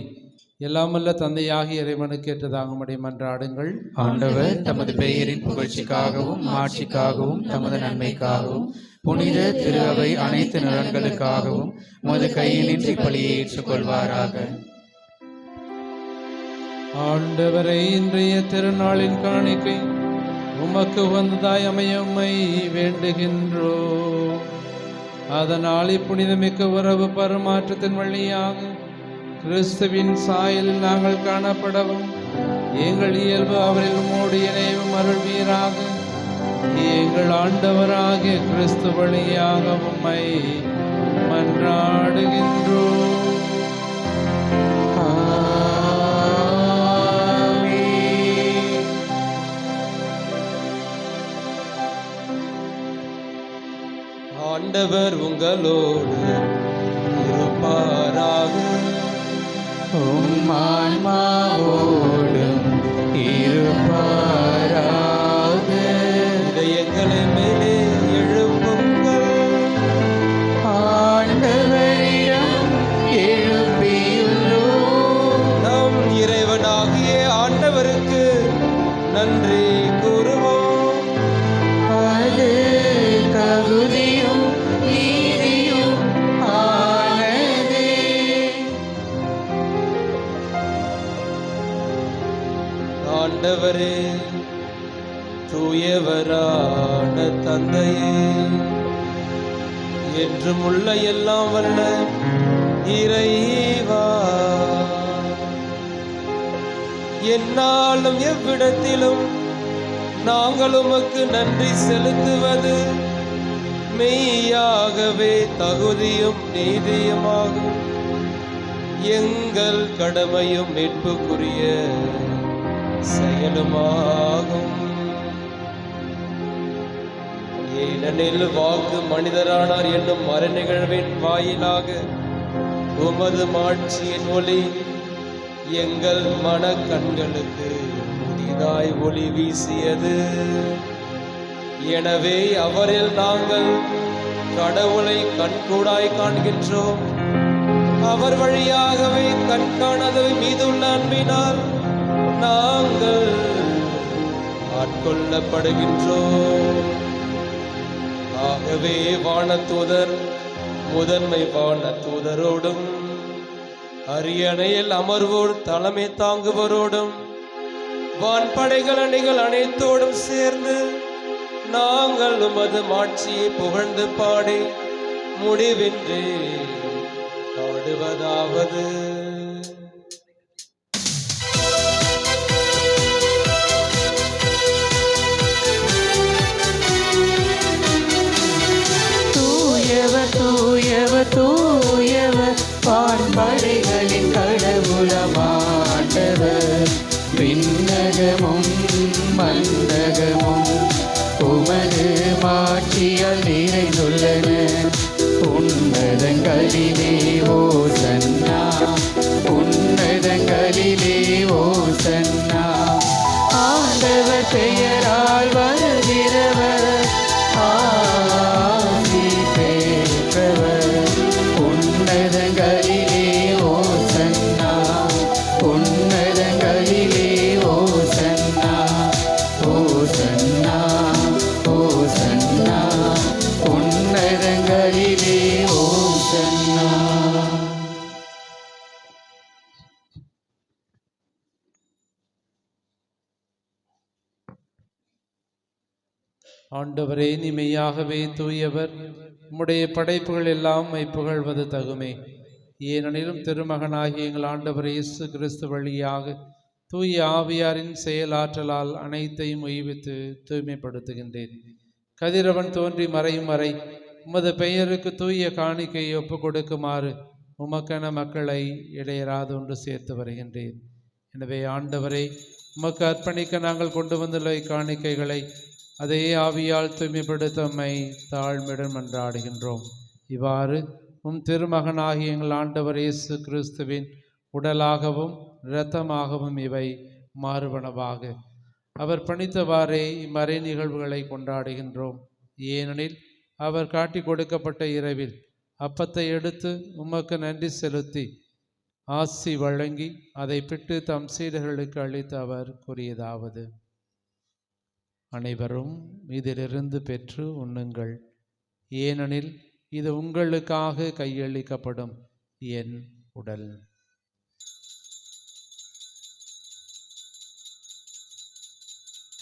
எல்லாமல்ல தந்தையாகிய இறைவனுக்கு ஏற்றதாகும்படி மன்றாடுங்கள். ஆண்டவர் தமது பெயரின் புகழ்ச்சிக்காகவும் மாட்சிக்காகவும் தமது நன்மைக்காகவும் புனித திரு அவை அனைத்து நலன்களுக்காகவும் உமது கையினின்றி பலியை ஏற்றுக்கொள்வாராக. ஆண்டவரை, இன்றைய திருநாளின் காணிக்கை உமக்கு உகந்ததாய் அமைய உம்மை வேண்டுகின்றோம். அதனால் இப்புனிதமிக்க உறவு பரிமாற்றத்தின் வழியாக கிறிஸ்துவின் சாயலில் நாங்கள் காணப்படவும் எங்கள் இயல்பு அவரில் உம்மோடு இணைவும் அருள்வீராக. எங்கள் ஆண்டவராகிய கிறிஸ்து வழியாக உம்மை மன்றாடுகின்றோம். ஆண்டவர் உங்களோடு இருப்பாராக. உம் ஆன்மாவோடும் இருப்பாராக. இதயங்களை மேலே எழுப்புங்கள். ஆண்டவரிடம் எழுப்பியுள்ளோம். நம் இறைவனாகிய ஆண்டவருக்கு நன்றி கூறுவோம். அது தகுதியும் நீதியும் ஆனதே. ஆண்டவரே, தூயவரான தந்தையே, என்றும் உள்ள எல்லாம் வல்ல இறைவா, எந்நாளும் எவ்விடத்திலும் நாங்கள் உமக்கு நன்றி செலுத்துவது மெய்யாகவே தகுதியும் நீதியுமாகும். எங்கள் கடமையும் மீட்புக்குரிய செயலுமாகும். ஏனெனில் வாக்கு மனிதரானார் என்னும் மறைநிகழ்வின் வாயிலாக உமது மாட்சியின் ஒளி எங்கள் மனக்கண்களுக்கு புதிதாய் ஒளி வீசியது. எனவே அவரில் நாங்கள் கடவுளை கண்கூடாய் காண்கின்றோம். அவர் வழியாகவே கண்காணாதவை மீதுள்ள அன்பினால் நாங்கள் ஆட்கொள்ளப்படுகின்றோம். ஆகவே வானதூதர் முதன்மை வானதூதரோடும் அரியணையில் அமர்வோர் தலைமை தாங்குவோரோடும் வான்படைகள் அணிகள் அனைத்தோடும் சேர்ந்து நாங்கள் உமது மாட்சியை புகழ்ந்து பாடி முடிவின்றி பாடுவதாவது. தூயவர் தூயவர் தூயவர் வான்படைகளின் கடவுளமாண்டவர். விண்ணகமும் மந்தகமும் உமது மாட்சியால் நிறைந்துள்ளன. உன்னதங்களிலே ஓசன்னா, உன்னதங்களிலே ஓசன்னா. ஆண்டவர் பெயரால் வருகிறவர் ஆசி பெற்றவர். உன்னதங்களிலே ஓசன்னா, உன்னதங்களிலே ஓசன்னா. ஓசன்னா ஓசன்னா உன்னதங்களிலே ஓசன்னா. ஆண்டவரே, நீ மெய்யாகவே தூயவர். உம்முடைய படைப்புகள் எல்லாம் புகழ்வது தகுமே. ஏனெனிலும் திருமகனாகிய எங்கள் ஆண்டவர் இயேசு கிறிஸ்து வழியாக தூய ஆவியாரின் செயலாற்றலால் அனைத்தையும் உய்வித்து தூய்மைப்படுத்துகின்றேன். கதிரவன் தோன்றி மறையும் வரை உமது பெயருக்கு தூய காணிக்கையை ஒப்புக் கொடுக்குமாறு உமக்கென மக்களை இடையராது ஒன்று சேர்த்து வருகின்றேன். எனவே ஆண்டவரே, உமக்கு அர்ப்பணிக்க நாங்கள் கொண்டு வந்துள்ள காணிக்கைகளை அதே ஆவியால் தூய்மைப்படுத்த உம்மை தாழ்மையுடன் மன்றாடுகின்றோம். இவ்வாறு திருமகனாகிய எங்கள் ஆண்டவர் இயேசு கிறிஸ்துவின் உடலாகவும் இரத்தமாகவும் இவை மாறுபனவாக அவர் பணித்தவாறே இம்மறை நிகழ்வுகளை கொண்டாடுகின்றோம். ஏனெனில் அவர் காட்டி கொடுக்கப்பட்ட இரவில் அப்பத்தை எடுத்து உமக்கு நன்றி செலுத்தி ஆசி வழங்கி அதை பிட்டு தம் சீடர்களுக்கு அளித்து அவர் கூறியதாவது: அனைவரும் இதிலிருந்து பெற்று உண்ணுங்கள், ஏனெனில் இது உங்களுக்காக கையளிக்கப்படும் என் உடல்.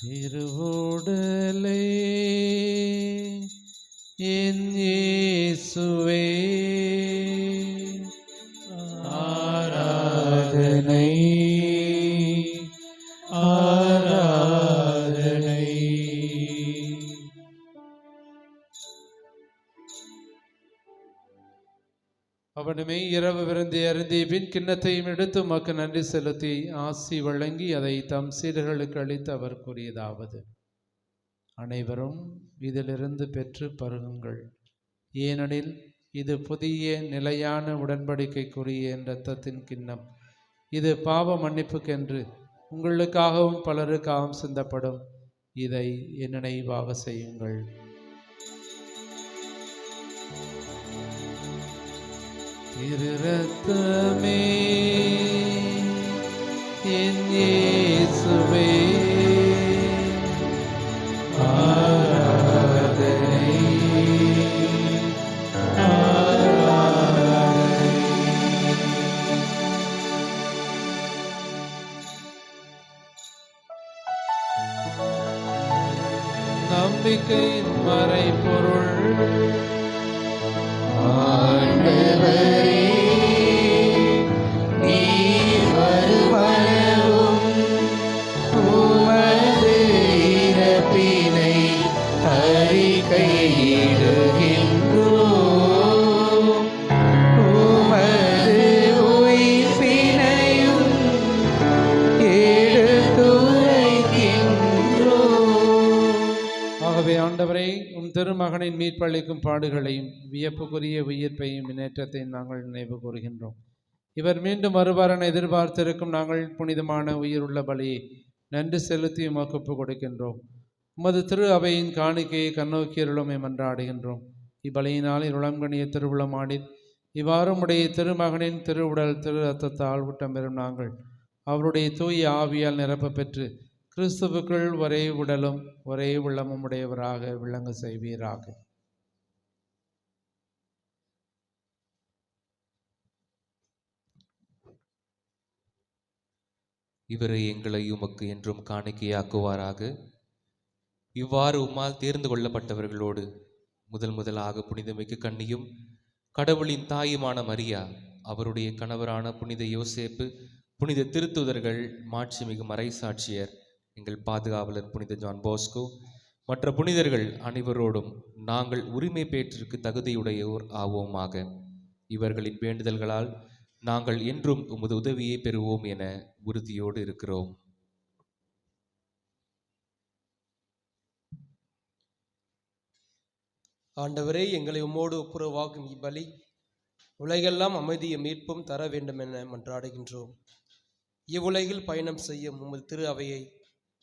திருவுடலே என் இயேசுவே, ஆராதனை ஆராதனை. அவனுமே இரவு விருந்தை அருந்திய பின் கிண்ணத்தையும் எடுத்து உமக்கு நன்றி செலுத்தி ஆசி வழங்கி அதை தம் சீடர்களுக்கு அளித்து அவர் கூறியதாவது: அனைவரும் இதிலிருந்து பெற்று பருகுங்கள், ஏனெனில் இது புதிய நிலையான உடன்படிக்கைக்குரிய என் இரத்தத்தின் கிண்ணம். இது பாவ மன்னிப்புக்கென்று உங்களுக்காகவும் பலருக்காகவும் சிந்தப்படும். இதை என் நினைவாக செய்யுங்கள். திரு இரத்தமே என் இயேசுவே, ஆராதனை ஆராதனை. நம்பிக்கையின் மறைபொருள் ஆண்டவரே, நீர் வருமளவும் திருமகனின் மீட்பளிக்கும் பாடுகளையும் வியப்புக்குரிய உயிர்ப்பையும் முன்னேற்றத்தையும் நாங்கள் நினைவு கூறுகின்றோம். இவர் மீண்டும் வருவார் என எதிர்பார்த்திருக்கும் நாங்கள் புனிதமான உயிருள்ள பலியை நன்றி செலுத்தி உமக்கு ஒப்புக் கொடுக்கின்றோம். உமது திரு அவையின் காணிக்கையை கண்ணோக்கியருளுமை மன்றாடுகின்றோம். இப்பலியினால் இருளங்கணிய திருவுளமாடி இவ்வாறு உடைய திருமகனின் திருவுடல் திரு ரத்தத்தால் ஊட்டம் பெறும் நாங்கள் அவருடைய தூய ஆவியால் நிரப்ப பெற்று கிறிஸ்துவுக்குள் ஒரே உடலும் ஒரே உள்ளமும் உடையவராக விளங்க செய்வீராக. இவரை எங்களை உமக்கு என்றும் காணிக்கையாக்குவாராக. இவ்வாறு உம்மால் தேர்ந்து கொள்ளப்பட்டவர்களோடு முதலாக புனிதமிக்க கன்னியும் கடவுளின் தாயுமான மரியா, அவருடைய கணவரான புனித யோசேப்பு, புனித திருத்துதர்கள், மாட்சிமிகு மறைசாட்சியர், எங்கள் பாதுகாவலர் புனித ஜான் போஸ்கோ, மற்ற புனிதர்கள் அனைவரோடும் நாங்கள் உரிமை பேற்றிற்கு தகுதியுடையோர் ஆவோமாக. இவர்களின் வேண்டுதல்களால் நாங்கள் என்றும் உமது உதவியை பெறுவோம் என உறுதியோடு இருக்கிறோம். ஆண்டவரே, எங்களை உம்மோடு ஒப்புரவாக்கும் இப்பலி உலகெல்லாம் அமைதியும் மீட்பும் தர வேண்டும் என மன்றாடுகின்றோம். இவ்வுலகில் பயணம் செய்யும் உமது திரு அவையை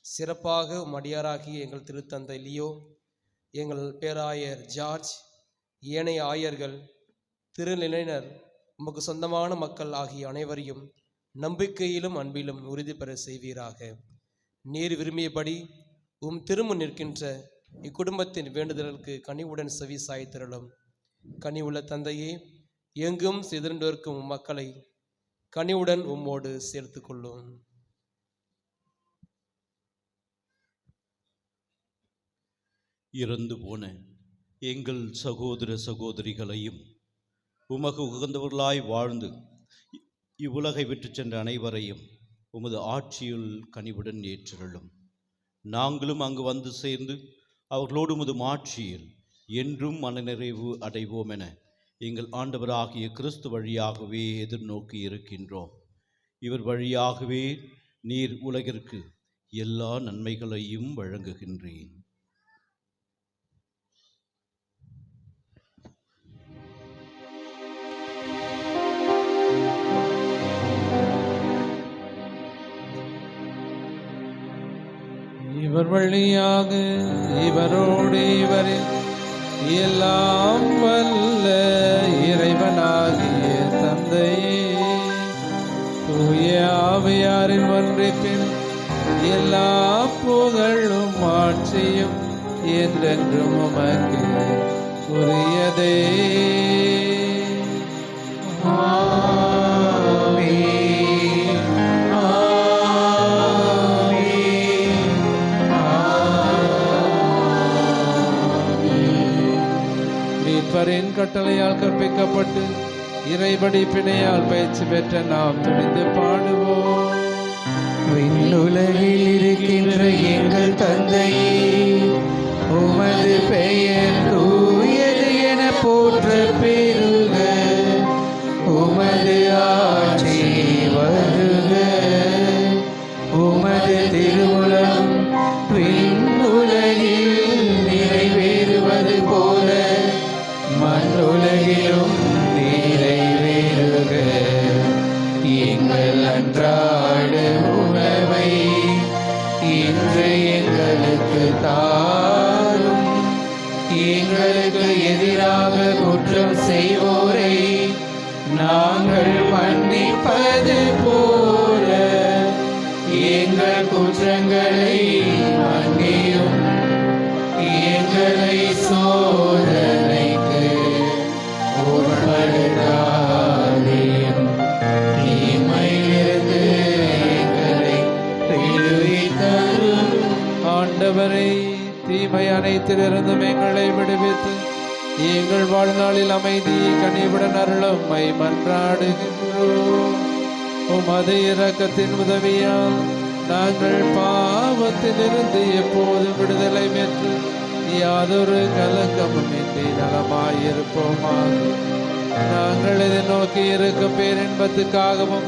சிறப்பாக அடியாராகிய எங்கள் திருத்தந்தை லியோ, எங்கள் பேராயர் ஜார்ஜ், ஏனைய ஆயர்கள், திருநிலையினர், உமக்கு சொந்தமான மக்கள் ஆகிய அனைவரையும் நம்பிக்கையிலும் அன்பிலும் உறுதி பெற செய்வீராக. நீர் விரும்பியபடி திருமுன் நிற்கின்ற இக்குடும்பத்தின் வேண்டுதலுக்கு கனிவுடன் செவி சாய்த்திரளும். கனிவுள்ள தந்தையே, எங்கும் சிதறண்டிருக்கும் மக்களை கனிவுடன் உம்மோடு சேர்த்து கொள்ளும். இறந்து போன எங்கள் சகோதர சகோதரிகளையும் உமக்கு உகந்தவர்களாய் வாழ்ந்து இவ்வுலகை விட்டு சென்ற அனைவரையும் உமது ஆட்சியுள் கனிவுடன் ஏற்றருளும். நாங்களும் அங்கு வந்து சேர்ந்து அவர்களோடு உமது ஆட்சியில் என்றும் மனநிறைவு அடைவோம் என எங்கள் ஆண்டவராகிய கிறிஸ்து வழியாகவே எதிர்நோக்கி இருக்கின்றோம். இவர் வழியாகவே நீர் உலகிற்கு எல்லா நன்மைகளையும் வழங்குகின்றேன். இவர் வழியாக இவரோடு இவரில் எல்லாம் வல்ல இறைவனாகிய தந்தையே, தூய ஆவியாரின் ஒன்றிப்பில் எல்லா புகழும் ஆட்சியும் என்றென்றும் உமக்கு உரியதே. மீட்பரின் கட்டளையால் கற்பிக்கப்பட்டு இறைபடி பிணையால் பயிற்சி பெற்ற நாம் துணிந்து பாடுவோம். விண்ணுலகில் இருக்கின்ற எங்கள் தந்தையே, உமது பெயர் தூயது என போற்ற பெறுக. உமது ஆட்சி வருக. உமது திருவுளம் விண்ணுலகில் நிறைவேறுவது போல மண்ணுலகிலும் நிறைவேறுக. எங்கள் அன்றாட உணவை இன்று எங்களுக்கு தாரும். எங்களுக்கு எதிராக குற்றம் செய்வோரை நாங்கள் மன்னிப்பது போல எங்கள் குற்றங்களை மன்னியும். எங்களை சோதனைக்கு உட்படுத்தாதேயும், தீமையிலிருந்து எங்களை விடுவித்தருளும். ஆண்டவரை, தீமை அனைத்திலிருந்தும் எங்களை விடுவித்து எங்கள் வாழ்நாளில் அமைதியை கனிவுடன் அருளும் மன்றாடுகின்றோம். உமது இரக்கத்தின் உதவியால் நாங்கள் பாவத்திலிருந்து எப்போதும் விடுதலை பெற்று யாதொரு கலக்கமும் இன்றி நலமாயிருப்போமாக. நாங்கள் இதை நோக்கி இருக்கும் பேரின்பத்துக்காகவும்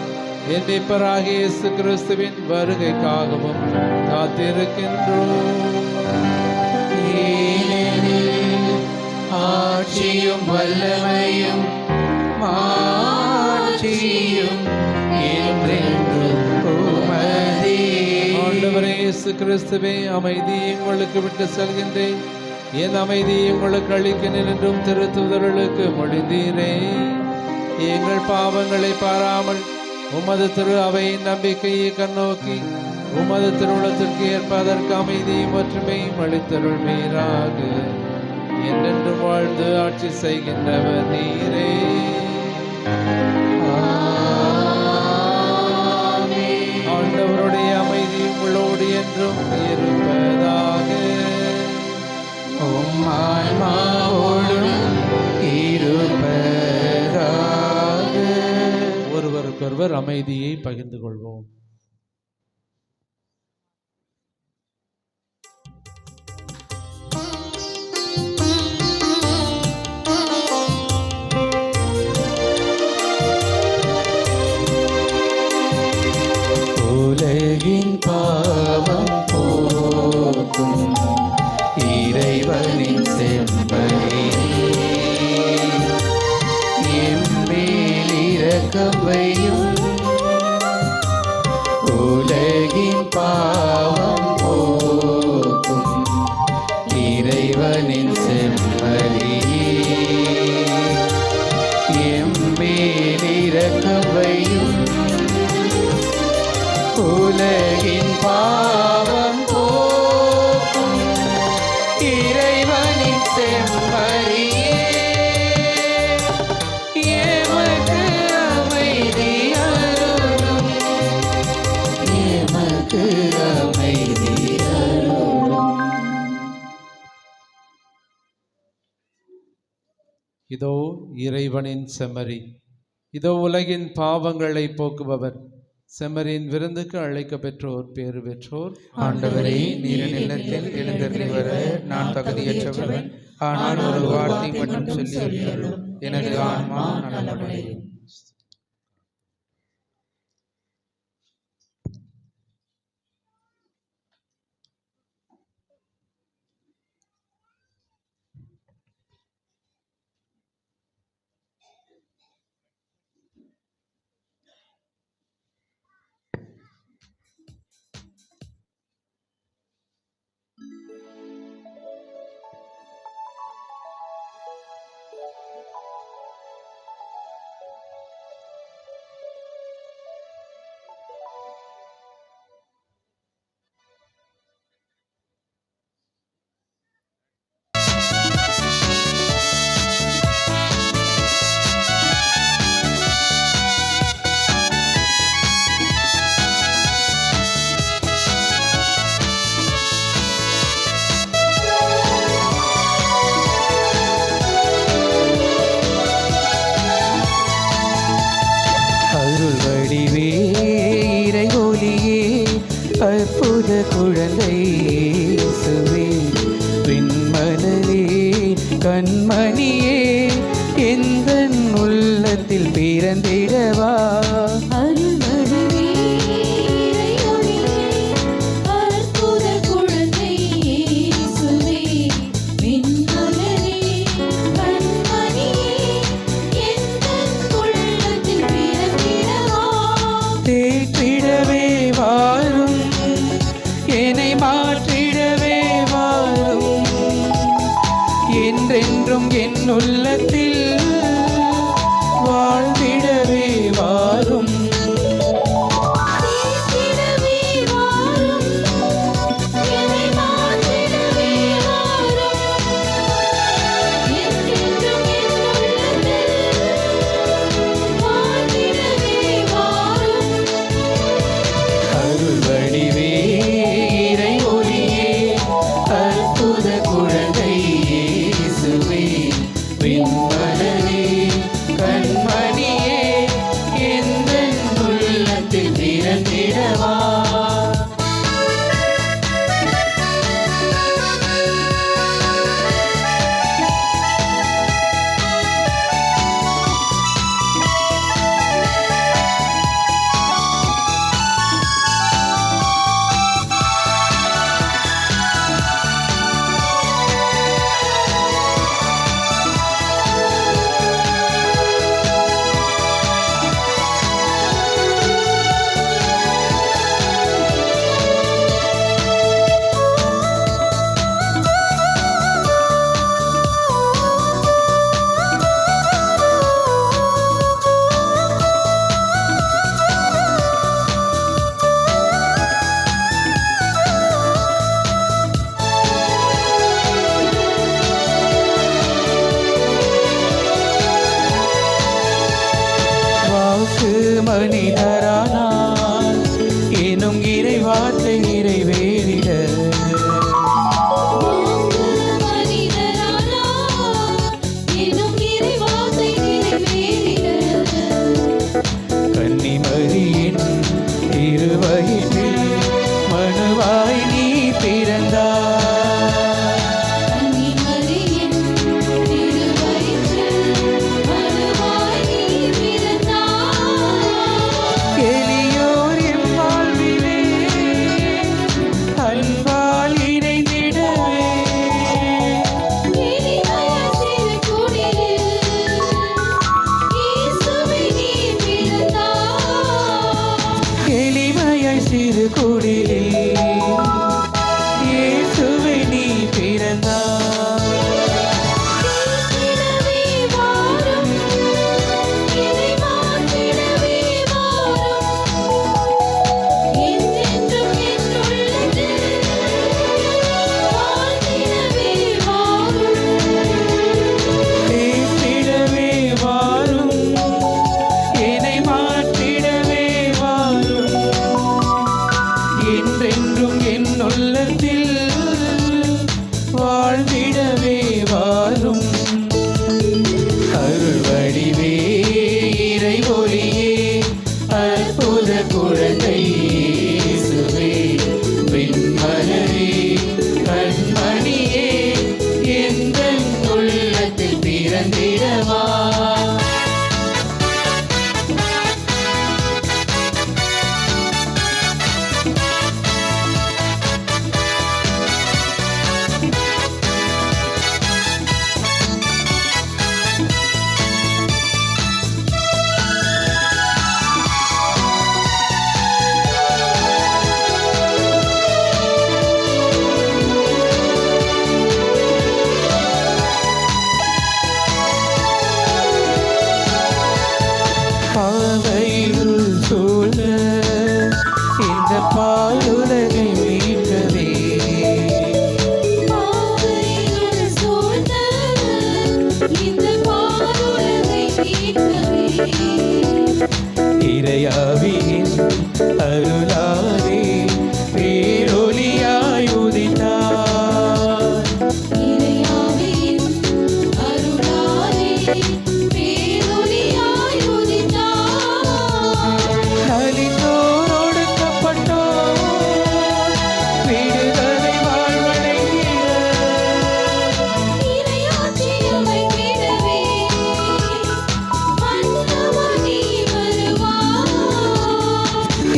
என் மீட்பராகிய இயேசு கிறிஸ்துவின் வருகைக்காகவும் காத்திருக்கின்றோம். ஏனெனில் ஆட்சியும் வல்லமையும் மாட்சியும் என்றென்றும் உமதே. ஆண்டவரே இயேசு கிறிஸ்துவே, அமைதி உங்களுக்கு விட்டு செல்கின்றேன், என் அமைதியை உங்களுக்கு அளிக்கிறேன் என்றும் திருத்துதர்களுக்கு மொழிந்தீரே. எங்கள் பாவங்களை பாராமல் உமது திரு அவையின் நம்பிக்கையை கண்ணோக்கி உமது திருவுளத்திற்கு ஏற்ப அதற்கு அமைதியும் ஒற்றுமையும் அளித்தருள்வீராக. என்றென்றும் வாழ்ந்து ஆட்சி செய்கின்றவர் நீரே. ஆண்டவருடைய அமைதி உங்களோடு என்றும் இருப்பதாக. உம் ஆன்மாவோடும் இருப்பதாக. ஒருவருக்கொருவர் அமைதியை பகிர்ந்து கொள்வோம். உலகின் பாவம் போக்கும் இறைவனின் செம்மறி, எம்மேல் இரக்கம் வையும். உலகின் பாவம் போக்கும் இறைவனின் செம்மறி, எம்மேல் இரக்கம் வையும். உலகின் பாவம் போக்கும் இறைவனின் செம்மறியே, எமக்கு அமைதி அருளும், எமக்கு அமைதி அருளும். இதோ இறைவனின் செம்மறி, இதோ உலகின் பாவங்களை போக்குபவர். செம்மறியின் விருந்துக்கு அழைக்க பெற்றோர் பேறு பெற்றோர். ஆண்டவரே, நீர் என் இல்லத்தில் எழுந்தருளி வர நான் தகுதியற்றவன், ஆனால் ஒரு வார்த்தை மட்டும் சொல்லி அருளும், எனது ஆன்மா நலமடையும். அற்புத குழந்தை இயேசுவே, விண்மலரே கண்மணியே, எந்தன் உள்ளத்தில் பிறந்திடவா. தேற்றிடவே வாரும், என்னை மாற்றிடவே வாரும், என்றென்றும் என் உள்ளத்தில் வாழ்ந்திடவே வாரும். அற்புத குழந்தை இயேசுவே, இறை வார்த்தை நிறைவேறிட வாக்கு மனிதரானார் எனும் இறை வார்த்தை நிறைவேறிட கன்னிமரியின் திருவயிற்றில் மனுவாய் நீ பிறந்தாய். கன்னிமரியின் திருவயிற்றில் மனுவாய் நீ பிறந்தாய். எளியோர் எம் வாழ்விலே அன்பால் இணைந்திடவே எளிமைய சிறு குடிலில் இயேசுவே நீ பிறந்தாய். எளிமையாய் சிறு குடிலில் இயேசுவே நீ பிறந்தாய். இனிமே வாரும் இதை மாற்றிடவே வாரும் என்றென்றும் என் உள்ளத்தில் வாழ்ந்திடவே வாரும் தேற்றிடவே வாரும் என்னை மாற்றிடவே வாரும் என்றென்றும் என் உள்ளத்தில் வாழ்ந்திடவே வாரும். அருள் வடிவே இறை ஒளியே அற்புத குழந்தை இயேசுவே விண்மலரே கண்மணியே எந்தன் உள்ளத்தில் பிறந்திடவா. பாவையுள் சூழ இந்த பாலுலகை மீட்கவே பாவையுள் சூழ்ந்த இந்த பாலுலகை மீட்கவே இறையாவியின் அருளாரே பேரொளியாய் உதித்தார். இறையாவின் அருளாலே பேரொளியாய் உதித்தார். நலிந்தோர் ஒடுக்கப்பட்டோர் விடுதலை வாழ்வடைந்திட இறையாட்சி அமைத்திடவே மன்னவன் நீ வருவாய்.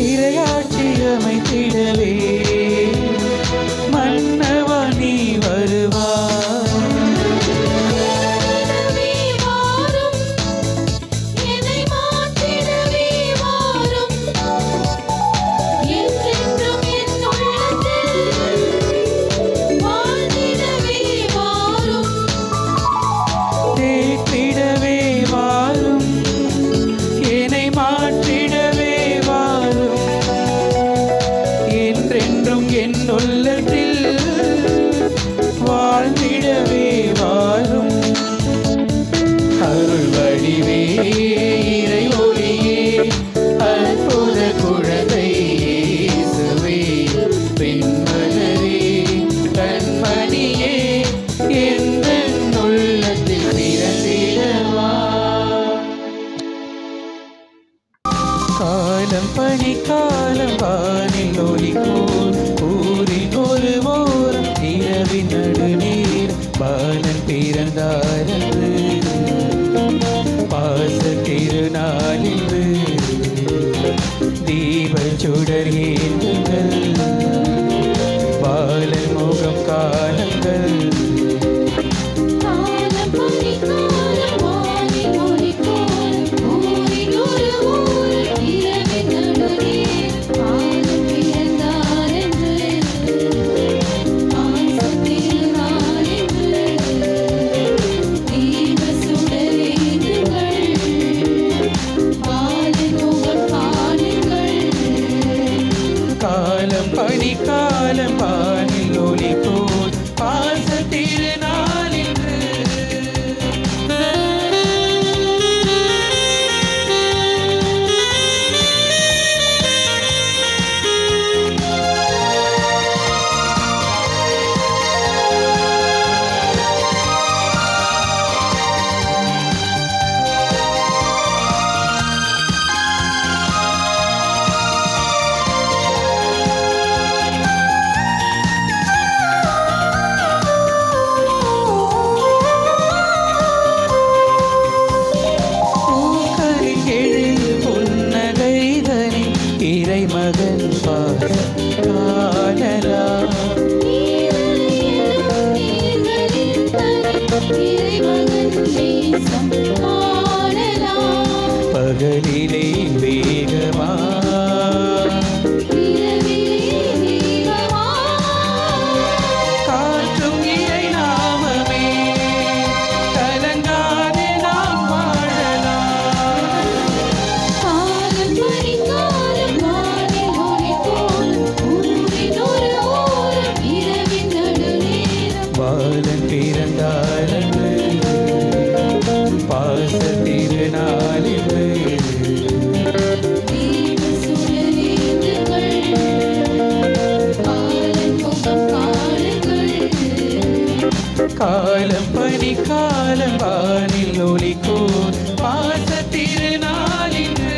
இறையாட்சி அமைத்திடவே மன்னவா நீ வருவாய். மாற்றிடவே வாரும் என்னை மாற்றிடவே வாரும் என்றென்றும் என் உள்ளத்தில் வாழ்ந்திடவே வாரும் தேற்றிடவே வாரும் என்னை மாற்றிடவே வாரும் என்றென்றும் என் உள்ளத்தில் வாழ்ந்திடவே வாரும். அருள் வடிவே இறை ஒளியே அற்புத குழந்தை இயேசுவே பெண்மலரே கண்மணியே எந்தன் உள்ளத்தில் பிறந்திடவா. காலம் பனிக்காலம் வானில் ஒளிக்கோர் ஊரின் ஒரு ஓரம் இரவின் நடுநீர் பாலன் பிறந்தாரன்று பாச திருநாளின்று தீப சுடர் ஏந்துங்கள் பாலன் முகம் காணுங்கள். காலம் பனிக்காலம் வானில் ஒளிக்கோர் ஊரில் ஒரு ஊர் இரவின் நடுநீர் பாலன் பிறந்தாரென்று பாசத் திருநாளென்று தீப சுடரேந்துங்கள் பாலன் முகம் காணுங்கள். காலம் பனிக்காலம் வானில் ஒளி போல் பாச திருநாளின்று பாசம் காணலாம். பகலிலே வேகமா காற்றும் இறை நாமமே கலங்காதே நாம் வாழலாம். பாலன் பிறந்தாரன்று பாச திருநாளின்று காலம் பனி காலம் வானில் ஒளிக்கூர் பாச திருநாளின்று.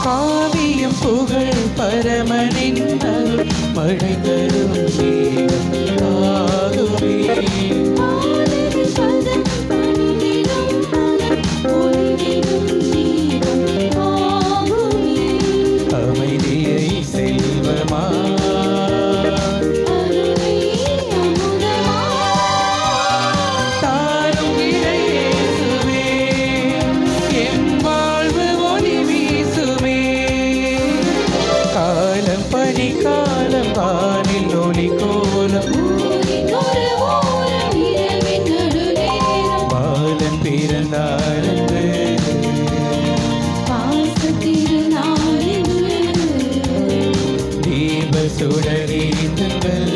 காவியம் புகழ் பரமனின் அருள் மழை தரும் ஆகுமே. அமைதியை செல்வமா தாரும் இறையேசுவே என் வாழ்வு ஒளி வீசுமே. காலம் பனி காலம் வானில் ஒளி கோலம் பாலன் பிறந்தாரன்று தீப சுடரீந்துங்கள்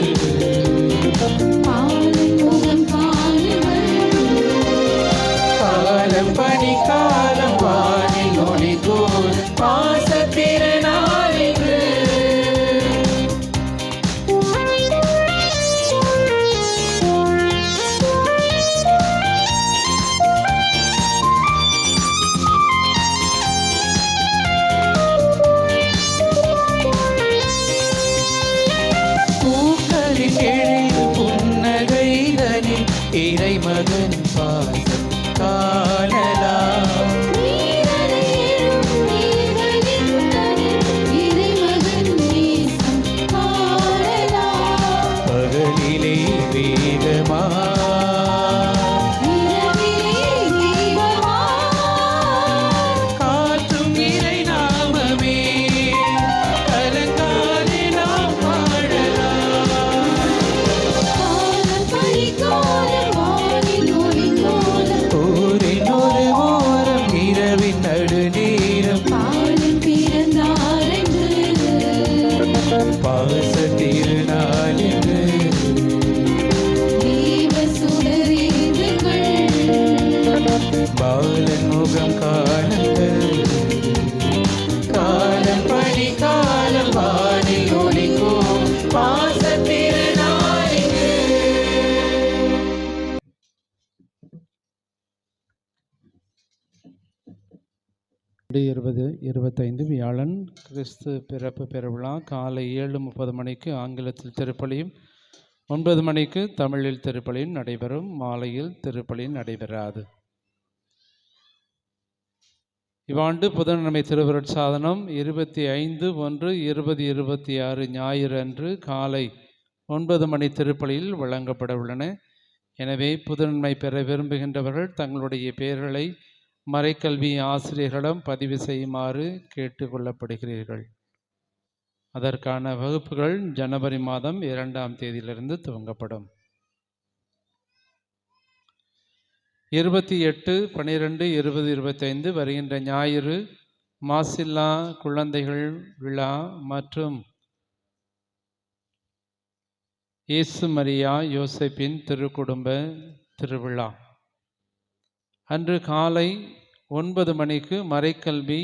காலம் பனி காலம் வானில் ஒளி கோலம் பாச திருநாளின்று. பூக்களின் எழில் புன்னகைதனில் இறைமகன் பாசம் காணலாம். பகலிலே வேகமா காற்றும் இறை நாமமே கலங்காதே நாம் வாழலாம். ஊரின் ஒரு ஓரம் இரவின் நடுநீரம் பாச திருநாளின்று பாலன் முகம் காணுங்கள். காலம் பனி காலம் வானில் ஒளிக்கும் பாச திருநாளின்று. 2025 வியாழன் கிறிஸ்து பிறப்பு பெருவிழா காலை 7:30 மணிக்கு ஆங்கிலத்தில் திருப்பலியும் 9 மணிக்கு தமிழில் திருப்பலியும் நடைபெறும். மாலையில் திருப்பலி நடைபெறாது. இவ்வாண்டு புதன்கிழமை திருவருட்சாதனம் 25/1/2026 ஞாயிறு அன்று காலை 9 மணி திருப்பலியில் வழங்கப்பட உள்ளன. எனவே புதன்மை பெற விரும்புகின்றவர்கள் தங்களுடைய பெயர்களை மறைக்கல்வி ஆசிரியர்களிடம் பதிவு செய்யுமாறு கேட்டுக்கொள்ளப்படுகிறீர்கள். அதற்கான வகுப்புகள் ஜனவரி மாதம் 2ஆம் தேதியிலிருந்து துவங்கப்படும். 28/12/2025 வருகின்ற ஞாயிறு மாசில்லா குழந்தைகள் விழா மற்றும் இயேசு மரியா யோசேப்பின் திருக்குடும்ப திருவிழா. அன்று காலை 9 மணிக்கு மறைக்கல்வி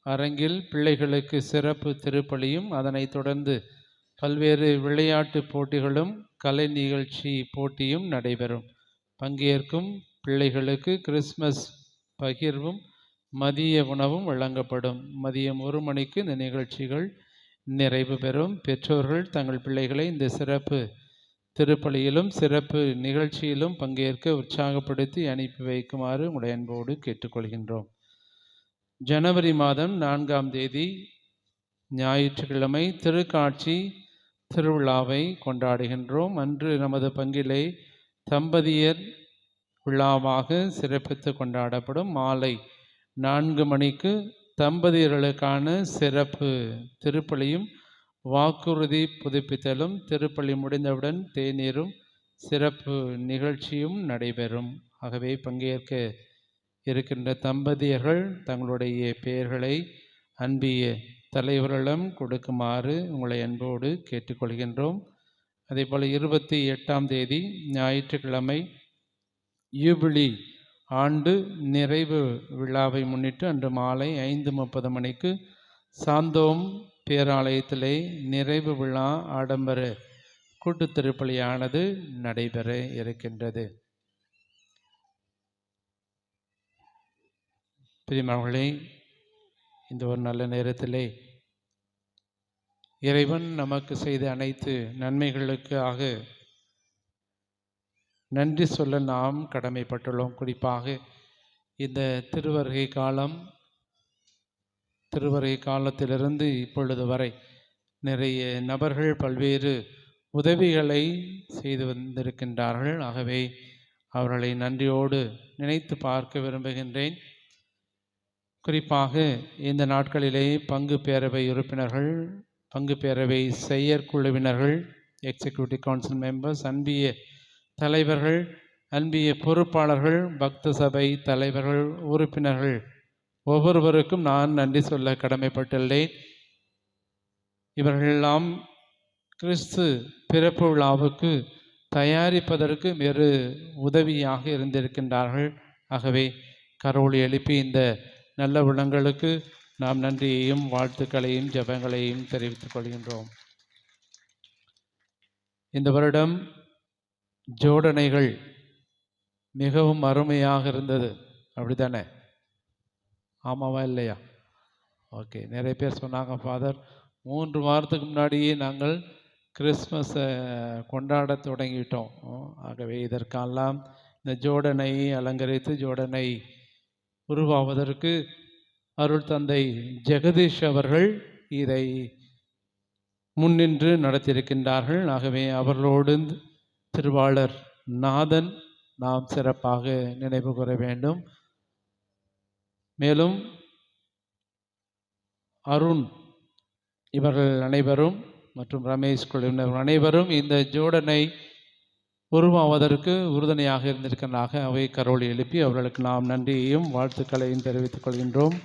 அரங்கில் பிள்ளைகளுக்கு சிறப்பு திருப்பலியும், அதனைத் தொடர்ந்து பல்வேறு விளையாட்டு போட்டிகளும் கலை நிகழ்ச்சி போட்டியும் நடைபெறும். பங்கேற்கும் பிள்ளைகளுக்கு கிறிஸ்மஸ் பகிர்வும் மதிய உணவும் வழங்கப்படும். மதியம் 1 மணிக்கு இந்த நிகழ்ச்சிகள் நிறைவு பெறும். பெற்றோர்கள் தங்கள் பிள்ளைகளை இந்த சிறப்பு திருப்பலியிலும் சிறப்பு நிகழ்ச்சியிலும் பங்கேற்க உற்சாகப்படுத்தி அனுப்பி வைக்குமாறு உங்களுடைய அன்போடு கேட்டுக்கொள்கின்றோம். ஜனவரி மாதம் 4ஆம் தேதி ஞாயிற்றுக்கிழமை திருக்காட்சி திருவிழாவை கொண்டாடுகின்றோம். அன்று நமது பங்கிலே தம்பதியர் விழாவாக சிறப்பித்து கொண்டாடப்படும். மாலை 4 மணிக்கு தம்பதியர்களுக்கான சிறப்பு திருப்பலியும் வாக்குறுதி புதுப்பித்தலும், திருப்பலி முடிந்தவுடன் தேநீரும் சிறப்பு நிகழ்ச்சியும் நடைபெறும். ஆகவே பங்கேற்க இருக்கின்ற தம்பதியர்கள் தங்களுடைய பெயர்களை அன்பிய தலைவர்களிடம் கொடுக்குமாறு உங்களை அன்போடு கேட்டுக்கொள்கின்றோம். அதேபோல் 28ஆம் தேதி ஞாயிற்றுக்கிழமை யூபிலி ஆண்டு நிறைவு விழாவை முன்னிட்டு அன்று மாலை 5:30 மணிக்கு சாந்தோம் பேராலயத்திலே நிறைவு விழா ஆடம்பர கூட்டு திருப்பலியானது நடைபெற இருக்கின்றது. பிரியமானவர்களே, இந்த ஒரு நல்ல நேரத்திலே இறைவன் நமக்கு செய்த அனைத்து நன்மைகளுக்காக நன்றி சொல்ல நாம் கடமைப்பட்டுள்ளோம். குறிப்பாக இந்த திருவருகை காலத்திலிருந்து இப்பொழுது வரை நிறைய நபர்கள் பல்வேறு உதவிகளை செய்து வந்திருக்கின்றார்கள். ஆகவே அவர்களை நன்றியோடு நினைத்து பார்க்க விரும்புகின்றேன். குறிப்பாக இந்த நாட்களிலே பங்கு பேரவை உறுப்பினர்கள், பங்கு பேரவை செயற்குழுவினர்கள், எக்ஸிக்யூட்டிவ் கவுன்சில் மெம்பர்ஸ், அன்பிய தலைவர்கள், அன்பிய பொறுப்பாளர்கள், பக்த சபை தலைவர்கள், உறுப்பினர்கள் ஒவ்வொருவருக்கும் நான் நன்றி சொல்ல கடமைப்பட்டுள்ளேன். இவர்களெல்லாம் கிறிஸ்து பிறப்பு விழாவுக்கு தயாரிப்பதற்கு வெறு உதவியாக இருந்திருக்கின்றார்கள். ஆகவே கரோலி எழுப்பி இந்த நல்ல உள்ளங்களுக்கு நாம் நன்றியையும் வாழ்த்துக்களையும் ஜெபங்களையும் தெரிவித்துக் கொள்கின்றோம். இந்த வருடம் ஜோடனைகள் மிகவும் அருமையாக இருந்தது. அப்படித்தானே? ஆமாவா இல்லையா? ஓகே, நிறைய பேர் சொன்னாங்க, ஃபாதர் 3 வாரத்துக்கு முன்னாடியே நாங்கள் கிறிஸ்மஸை கொண்டாட தொடங்கிட்டோம். ஆகவே இதற்கெல்லாம் இந்த ஜோடனை அலங்கரித்து ஜோடனை உருவாவதற்கு அருள் தந்தை ஜெகதீஷ் அவர்கள் இதை முன்னின்று நடத்தியிருக்கின்றார்கள். ஆகவே அவர்களோடு திருவாளர் நாதன் நாம் சிறப்பாக நினைவு கூற வேண்டும். மேலும் அருண் இவர்கள் அனைவரும் மற்றும் ரமேஷ் குழுவினர் அனைவரும் இந்த ஜோடனை உருவாவதற்கு உறுதுணையாக இருந்திருக்கிறார்கள். அவை கரோலி எழுப்பி அவர்களுக்கு நாம் நன்றியையும் வாழ்த்துக்களையும் தெரிவித்துக் கொள்கின்றோம்.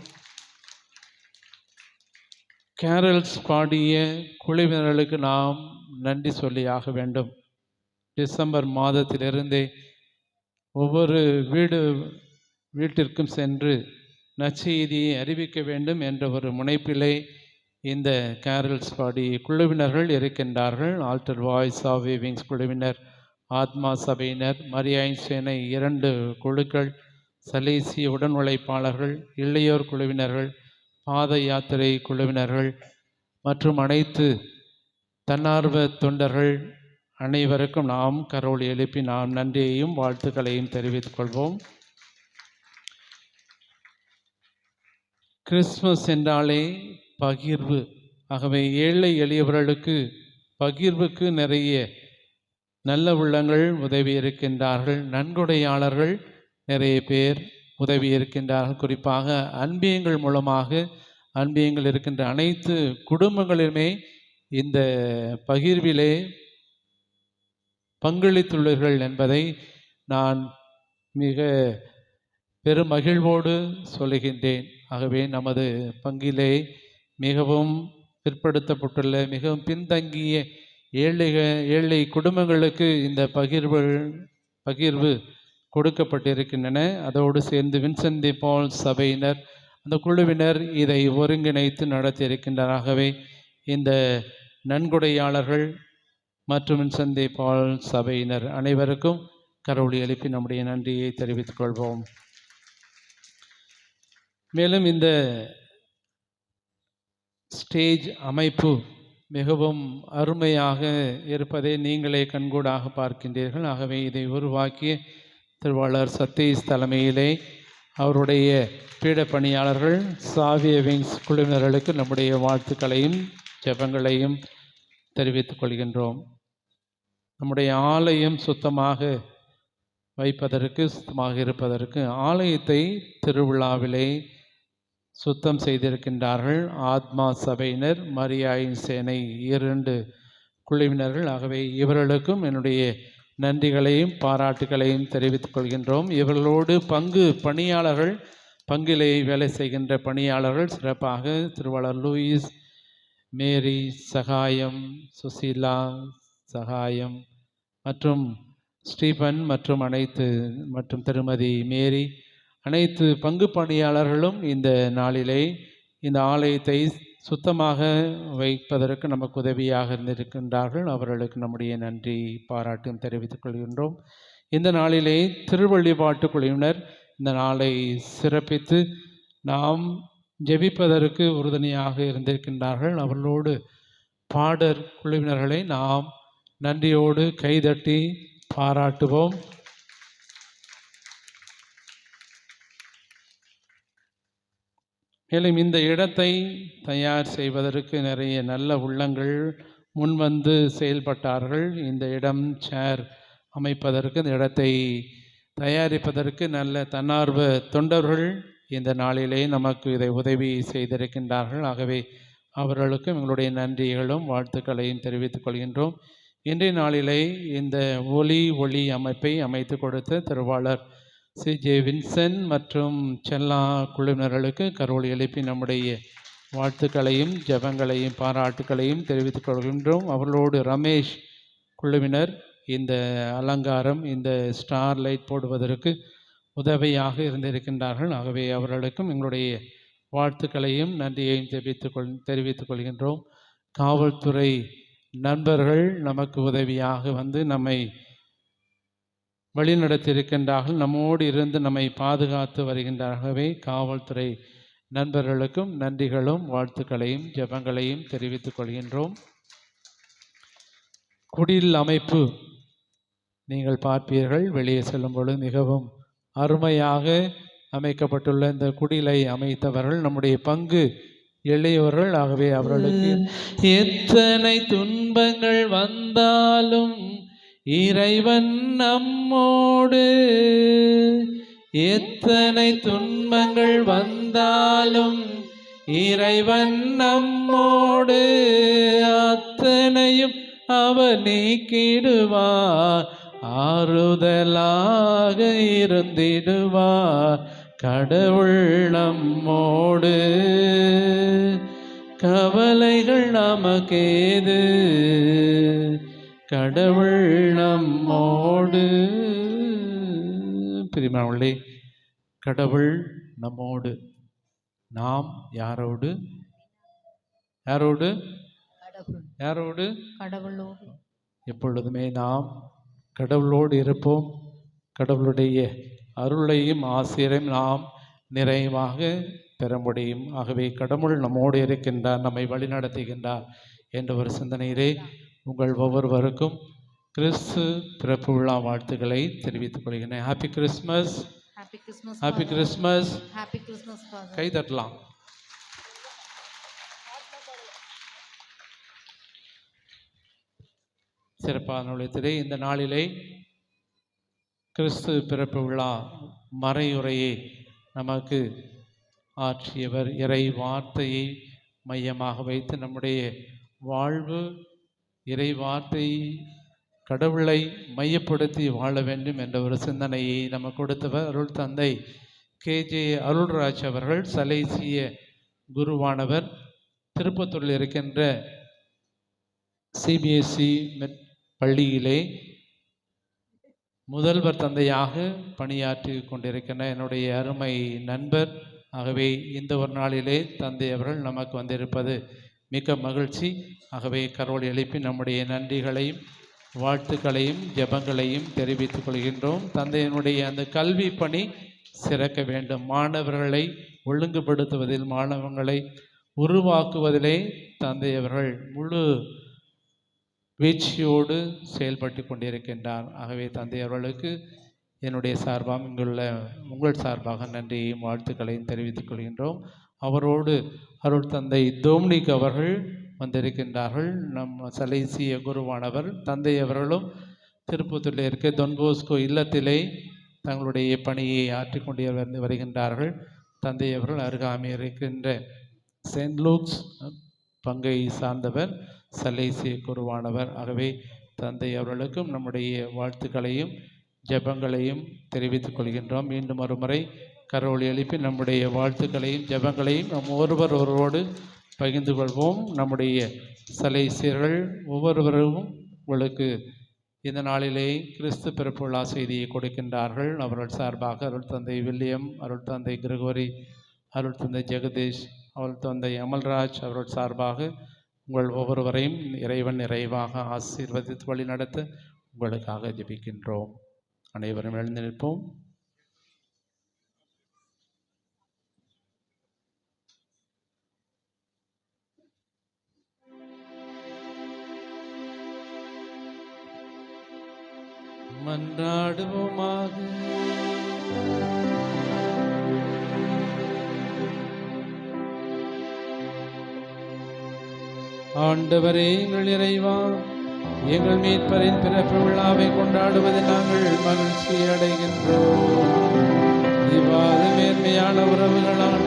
கேரல்ஸ் பாடிய குழுவினர்களுக்கு நாம் நன்றி சொல்லியாக வேண்டும். டிசம்பர் மாதத்திலிருந்தே ஒவ்வொரு வீட்டிற்கும் சென்று நற்செய்தியை அறிவிக்க வேண்டும் என்ற ஒரு முனைப்பிலே இந்த கேரல்ஸ் பாடி குழுவினர்கள் இருக்கின்றார்கள். ஆல்டர் வாய்ஸ் ஆஃப் வேவிங்ஸ் குழுவினர், ஆத்மா சபையினர், மரியாயின் சேனை 2 குழுக்கள், சலேசிய உடன் உழைப்பாளர்கள், இளையோர் குழுவினர்கள், பாத யாத்திரை குழுவினர்கள் மற்றும் அனைத்து தன்னார்வ தொண்டர்கள் அனைவருக்கும் நாம் கரோலி எழுப்பி நாம் நன்றியையும் வாழ்த்துக்களையும் தெரிவித்துக் கொள்வோம். கிறிஸ்மஸ் என்றாலே பகிர்வு. ஆகவே ஏழை எளியவர்களுக்கு பகிர்வுக்கு நிறைய நல்ல உள்ளங்கள் உதவி இருக்கின்றார்கள். நன்கொடையாளர்கள் நிறைய பேர் உதவி இருக்கின்றார்கள். குறிப்பாக அன்பியங்கள் மூலமாக அன்பியங்கள் இருக்கின்ற அனைத்து குடும்பங்களிலுமே இந்த பகிர்விலே பங்களித்துள்ளீர்கள் என்பதை நான் மிக பெருமகிழ்வோடு சொல்லுகின்றேன். ஆகவே நமது பங்கிலே மிகவும் பிற்படுத்தப்பட்டுள்ள மிகவும் பின்தங்கிய ஏழை குடும்பங்களுக்கு இந்த பகிர்வு கொடுக்கப்பட்டிருக்கின்றன. அதோடு சேர்ந்து வின்சென்ட் தி பால் சபையினர் அந்த குழுவினர் இதை ஒருங்கிணைத்து நடத்தியிருக்கின்றனர். ஆகவே இந்த நன்கொடையாளர்கள் மற்றும் வின்சென்ட் தி பால் சபையினர் அனைவருக்கும் கரவொலி எழுப்பி நம்முடைய நன்றியை தெரிவித்துக் கொள்வோம். மேலும் இந்த ஸ்டேஜ் அமைப்பு மிகவும் அருமையாக இருப்பதை நீங்களே கண்கூடாக பார்க்கின்றீர்கள். ஆகவே இதை உருவாக்கிய திருவாளர் சதீஷ் தலைமையிலே அவருடைய பீட பணியாளர்கள் சாவிய விங்ஸ் குழுவினர்களுக்கு நம்முடைய வாழ்த்துக்களையும் ஜெபங்களையும் தெரிவித்துக் கொள்கின்றோம். நம்முடைய ஆலயம் சுத்தமாக இருப்பதற்கு ஆலயத்தை திருவிழாவிலே சுத்தம் செய்திருக்கின்றார்கள் ஆத்மா சபையினர், மரியாயின் சேனை 2 குழுவினர்கள். ஆகவே இவர்களுக்கும் என்னுடைய நன்றிகளையும் பாராட்டுகளையும் தெரிவித்துக் கொள்கின்றோம். இவர்களோடு பணியாளர்கள், பங்கிலே வேலை செய்கின்ற பணியாளர்கள் சிறப்பாக திருவாளர் லூயிஸ், மேரி சகாயம், சுசீலா சகாயம் மற்றும் ஸ்டீபன் மற்றும் திருமதி மேரி, அனைத்து பங்கு பணியாளர்களும் இந்த நாளிலே இந்த ஆலயத்தை சுத்தமாக வைப்பதற்கு நமக்கு உதவியாக இருந்திருக்கின்றார்கள். அவர்களுக்கு நம்முடைய நன்றி பாராட்டும் தெரிவித்துக் கொள்கின்றோம். இந்த நாளிலே திருவழிபாட்டு குழுவினர் இந்த நாளை சிறப்பித்து நாம் ஜெபிப்பதற்கு உறுதுணையாக இருந்திருக்கின்றார்கள். அவர்களோடு பாடற் குழுவினர்களை நாம் நன்றியோடு கைதட்டி பாராட்டுவோம். மேலும் இந்த இடத்தை தயார் செய்வதற்கு நிறைய நல்ல உள்ளங்கள் முன்வந்து செயல்பட்டார்கள். இந்த இடம் சேர் அமைப்பதற்கு, இந்த இடத்தை தயாரிப்பதற்கு நல்ல தன்னார்வ தொண்டர்கள் இந்த நாளிலே நமக்கு இதை உதவி செய்திருக்கின்றார்கள். ஆகவே அவர்களுக்கும் எங்களுடைய நன்றிகளும் வாழ்த்துக்களையும் தெரிவித்துக் கொள்கின்றோம். இன்றைய நாளிலே இந்த ஒளி அமைப்பை அமைத்து கொடுத்த திருவாளர் CJ வின்சென்ட் மற்றும் செல்லா குழுவினர்களுக்கு கரோலி எழுப்பி நம்முடைய வாழ்த்துக்களையும் ஜெபங்களையும் பாராட்டுக்களையும் தெரிவித்துக் கொள்கின்றோம். அவர்களோடு ரமேஷ் குழுவினர் இந்த அலங்காரம், இந்த ஸ்டார் லைட் போடுவதற்கு உதவியாக இருந்திருக்கின்றார்கள். ஆகவே அவர்களுக்கும் எங்களுடைய வாழ்த்துக்களையும் நன்றியையும் தெரிவித்துக் கொள்கின்றோம். காவல்துறை நண்பர்கள் நமக்கு உதவியாக வந்து நம்மை வழிநடத்தியிருக்கின்றார்கள், நம்மோடு இருந்து நம்மை பாதுகாத்து வருகின்றார்களே. காவல்துறை நண்பர்களுக்கும் நன்றிகளும் வாழ்த்துக்களையும் ஜெபங்களையும் தெரிவித்துக் கொள்கின்றோம். குடில் அமைப்பு நீங்கள் பார்ப்பீர்கள், வெளியே செல்லும் பொழுது மிகவும் அருமையாக அமைக்கப்பட்டுள்ள இந்த குடிலை அமைத்தவர்கள் நம்முடைய பங்கு எளியவர்கள். ஆகவே அவர்களுக்கு எத்தனை துன்பங்கள் வந்தாலும் இறைவன் நம்மோடு, எத்தனை துன்பங்கள் வந்தாலும் இறைவன் நம்மோடு, அத்தனையும் அவர் நீக்கிடுவார், ஆறுதலாக இருந்திடுவார். கடவுள் நம்மோடு, கவலைகள் நமக்கேது, கடவுள் நம்மோடு. பிரியமானவர்களே, கடவுள் நம்மோடு. நாம் யாரோடு? யாரோடு? யாரோடு? கடவுளோடு. எப்பொழுதுமே நாம் கடவுளோடு இருப்போம். கடவுளுடைய அருளையும் ஆசிரியரையும் நாம் நிறைவாக பெற முடியும். ஆகவே கடவுள் நம்மோடு இருக்கின்றார், நம்மை வழிநடத்துகின்றார் என்ற ஒரு சிந்தனையிலே உங்கள் ஒவ்வொருவருக்கும் கிறிஸ்து பிறப்பு விழா வாழ்த்துக்களை தெரிவித்துக் கொள்கிறேன். Happy Christmas, happy Christmas. கை தட்டலாம். சிறப்பான நூலகத்திலே இந்த நாளிலே கிறிஸ்து பிறப்பு விழா மறையுரையை நமக்கு ஆற்றியவர் இறை வார்த்தையை மையமாக வைத்து நம்முடைய வாழ்வு இறை வார்த்தை கடவுளை மையப்படுத்தி வாழ வேண்டும் என்ற ஒரு சிந்தனையை நமக்கு கொடுத்தவர் அருள் தந்தை கேஜே அருள்ராஜ் அவர்கள். சலேசிய குருவானவர். திருப்பத்தூரில் இருக்கின்ற சிபிஎஸ்இ பள்ளியிலே முதல்வர் தந்தையாக பணியாற்றி கொண்டிருக்கின்ற என்னுடைய அருமை நண்பர். ஆகவே இந்த ஒரு நாளிலே தந்தை அவர்கள் நமக்கு வந்திருப்பது மிக மகிழ்ச்சி. ஆகவே கரோல் எழுப்பி நம்முடைய நன்றிகளையும் வாழ்த்துக்களையும் ஜெபங்களையும் தெரிவித்துக் கொள்கின்றோம். தந்தையினுடைய அந்த கல்வி பணி சிறக்க வேண்டும். மாணவர்களை ஒழுங்குபடுத்துவதில், மாணவர்களை உருவாக்குவதிலே தந்தை அவர்கள் முழு வீழ்ச்சியோடு செயல்பட்டு கொண்டிருக்கின்றார். ஆகவே தந்தை அவர்களுக்கு என்னுடைய சார்பாக இங்குள்ள உங்கள் சார்பாக நன்றியையும் வாழ்த்துக்களையும் தெரிவித்துக் கொள்கின்றோம். அவரோடு அருள் தந்தை டொமினிக் அவர்கள் வந்திருக்கின்றார்கள். நம் சலேசிய குருவானவர். தந்தை அவர்களும் திருப்பத்தூரில் இருக்க தொன்போஸ்கோ இல்லத்திலே தங்களுடைய பணியை ஆற்றிக்கொண்டே வருகின்றார்கள். தந்தை அவர்கள் அருகாமையில் இருக்கின்ற செயின்ட் லூக்ஸ் பங்கை சார்ந்தவர், சலேசிய குருவானவர். ஆகவே தந்தை அவர்களுக்கும் நம்முடைய வாழ்த்துக்களையும் ஜெபங்களையும் தெரிவித்துக் கொள்கின்றோம். மீண்டும் ஒரு முறை கரோல் எழுப்பி நம்முடைய வாழ்த்துக்களையும் ஜெபங்களையும் நம் ஒருவரோடு பகிர்ந்து கொள்வோம். நம்முடைய சலேசியர்கள் ஒவ்வொருவரும் உங்களுக்கு இந்த நாளிலே கிறிஸ்து பிறப்பு விழா செய்தியை கொடுக்கின்றார்கள். அவர்கள் சார்பாக அருள் தந்தை வில்லியம், அருள் தந்தை கிரகோரி, அருள் தந்தை ஜெகதீஷ், அருள் தந்தை அமல்ராஜ் அவர்கள் சார்பாக உங்கள் ஒவ்வொருவரையும் இறைவன் நிறைவாக ஆசீர்வதித்து வழி நடத்த உங்களுக்காக ஜெபிக்கின்றோம். அனைவரும் எழுந்து நிற்போம். மன்றாடுவோமாக. ஆண்டவரே எங்கள் இறைவா, எங்கள் மீட்பரின் பிறப்பு விழாவை கொண்டாடுவதில் நாங்கள் மகிழ்ச்சி அடைகின்றோம். இவ்வாறு மேன்மையான உறவுகளால்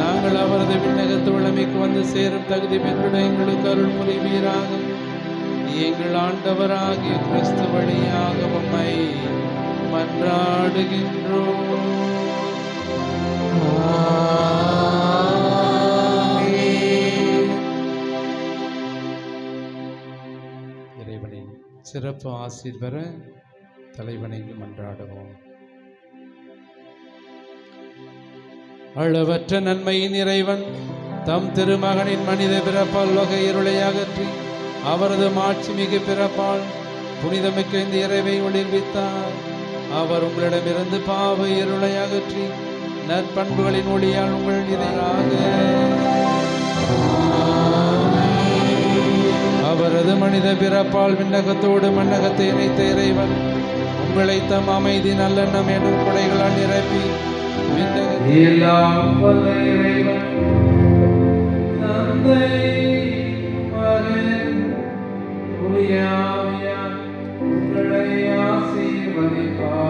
நாங்கள் அவரது விண்ணகத்து உளமைக்கு வந்து சேரும் தகுதி பெற்றுட எங்களுக்கு அருள் புரிவீராக. எங்கள் ஆண்டவராகிய கிறிஸ்து வழியாக உம்மை மன்றாடுகின்றோம். இறைவனின் சிறப்பு ஆசீர் பெற தலைவனை மன்றாடுவோம். அளவற்ற நன்மையின் இறைவன் தம் திருமகனின் மனித பிறப்பால் வகை இருளை அகற்றி அவரது மாட்சி மிகு பிறப்பால் புனிதமிக்க இந்த இறைவை ஒளிர்வித்தார். அவர் உங்களிடமிருந்து பாவ இருளை அகற்றி நற்பண்புகளின் ஒளியால் உங்கள் நிறைவாக அவரது மனித பிறப்பால் விண்ணகத்தோடு மண்ணகத்தை இணைத்த இறைவன் உங்களை தம் அமைதி நல்லெண்ணம் எனும் கொடைகளால் நிரப்பி எல்லாம் வல்ல இறைவன் தந்தை மகன் தூய ஆவியார் உங்களை ஆசீர்வதிப்பாராக.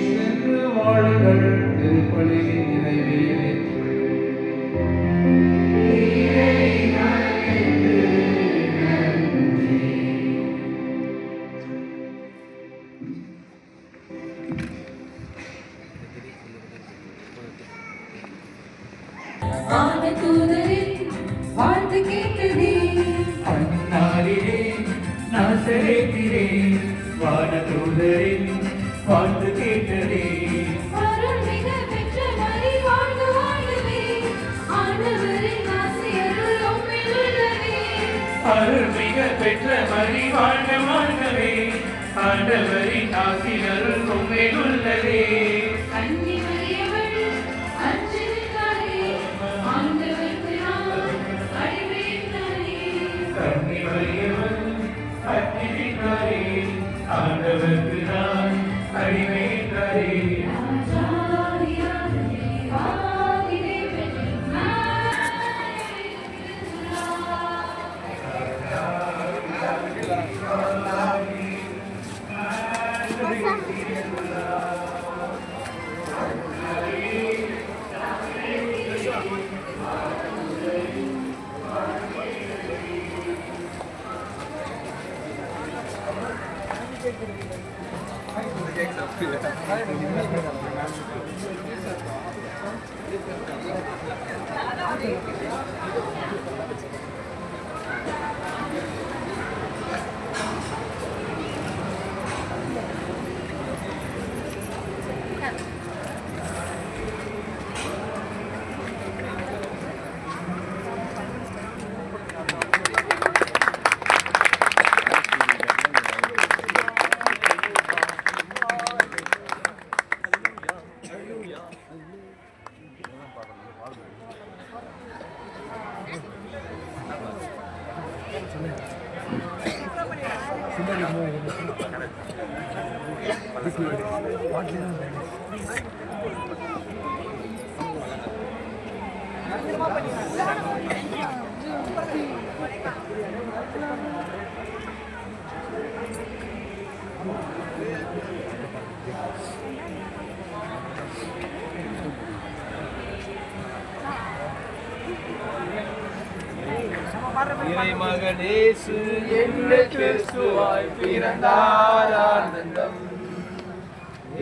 சென்று வாழுங்கள். திருப்பலி நிறைவேற்று. வாழ்த்து கேட்டதே அந்நாளிலே நாசரேத்திலே வானதூதரின் வாழ்த்து கேட்டதே. அருள்மிகு பெற்ற மரி வாழ்க வாழ்கவே, ஆண்டவரின் ஆசி அருள் உம்மில் உள்ளவே. அருள்மிகு பெற்ற மரி வாழ்க வாழ்கவே, ஆண்டவரின் ஆசி அருள் உம்மில் உள்ளவே. கன்னி மரியவள் அர்ச்சனைக்காரே, ஆண்டவருக்கு நாம் அடிமையினாரே. கன்னி மரியவள் அர்ச்சனைக்காரே, ஆண்டவருக்கு நான் அடிமையினாரே. இறைமகனேசு என்று கிறிஸ்துவாய் பிறந்தார் ஆனந்தம்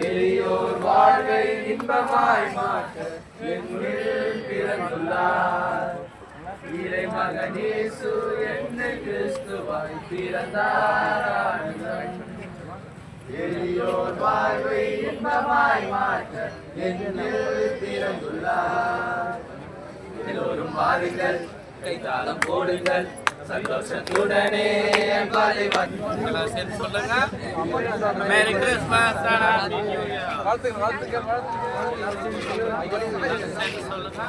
எளியோர் வாழ்வை இன்பமாய் மாற்ற எங்களில் பிறந்துள்ளார் இறைமகனேசு என்று கிறிஸ்துவாய் பிறந்தார் ஆனந்தம் எளியோர் வாழ்வை இன்பமாய் மாற்ற எங்களில் பிறந்துள்ளார் எல்லோரும் வாருங்கள் கைத்தாளம் போடுங்கள் சந்தோஷத்துடனே சொல்லுங்க மேரி கிறிஸ்மஸ் சொல்லுங்க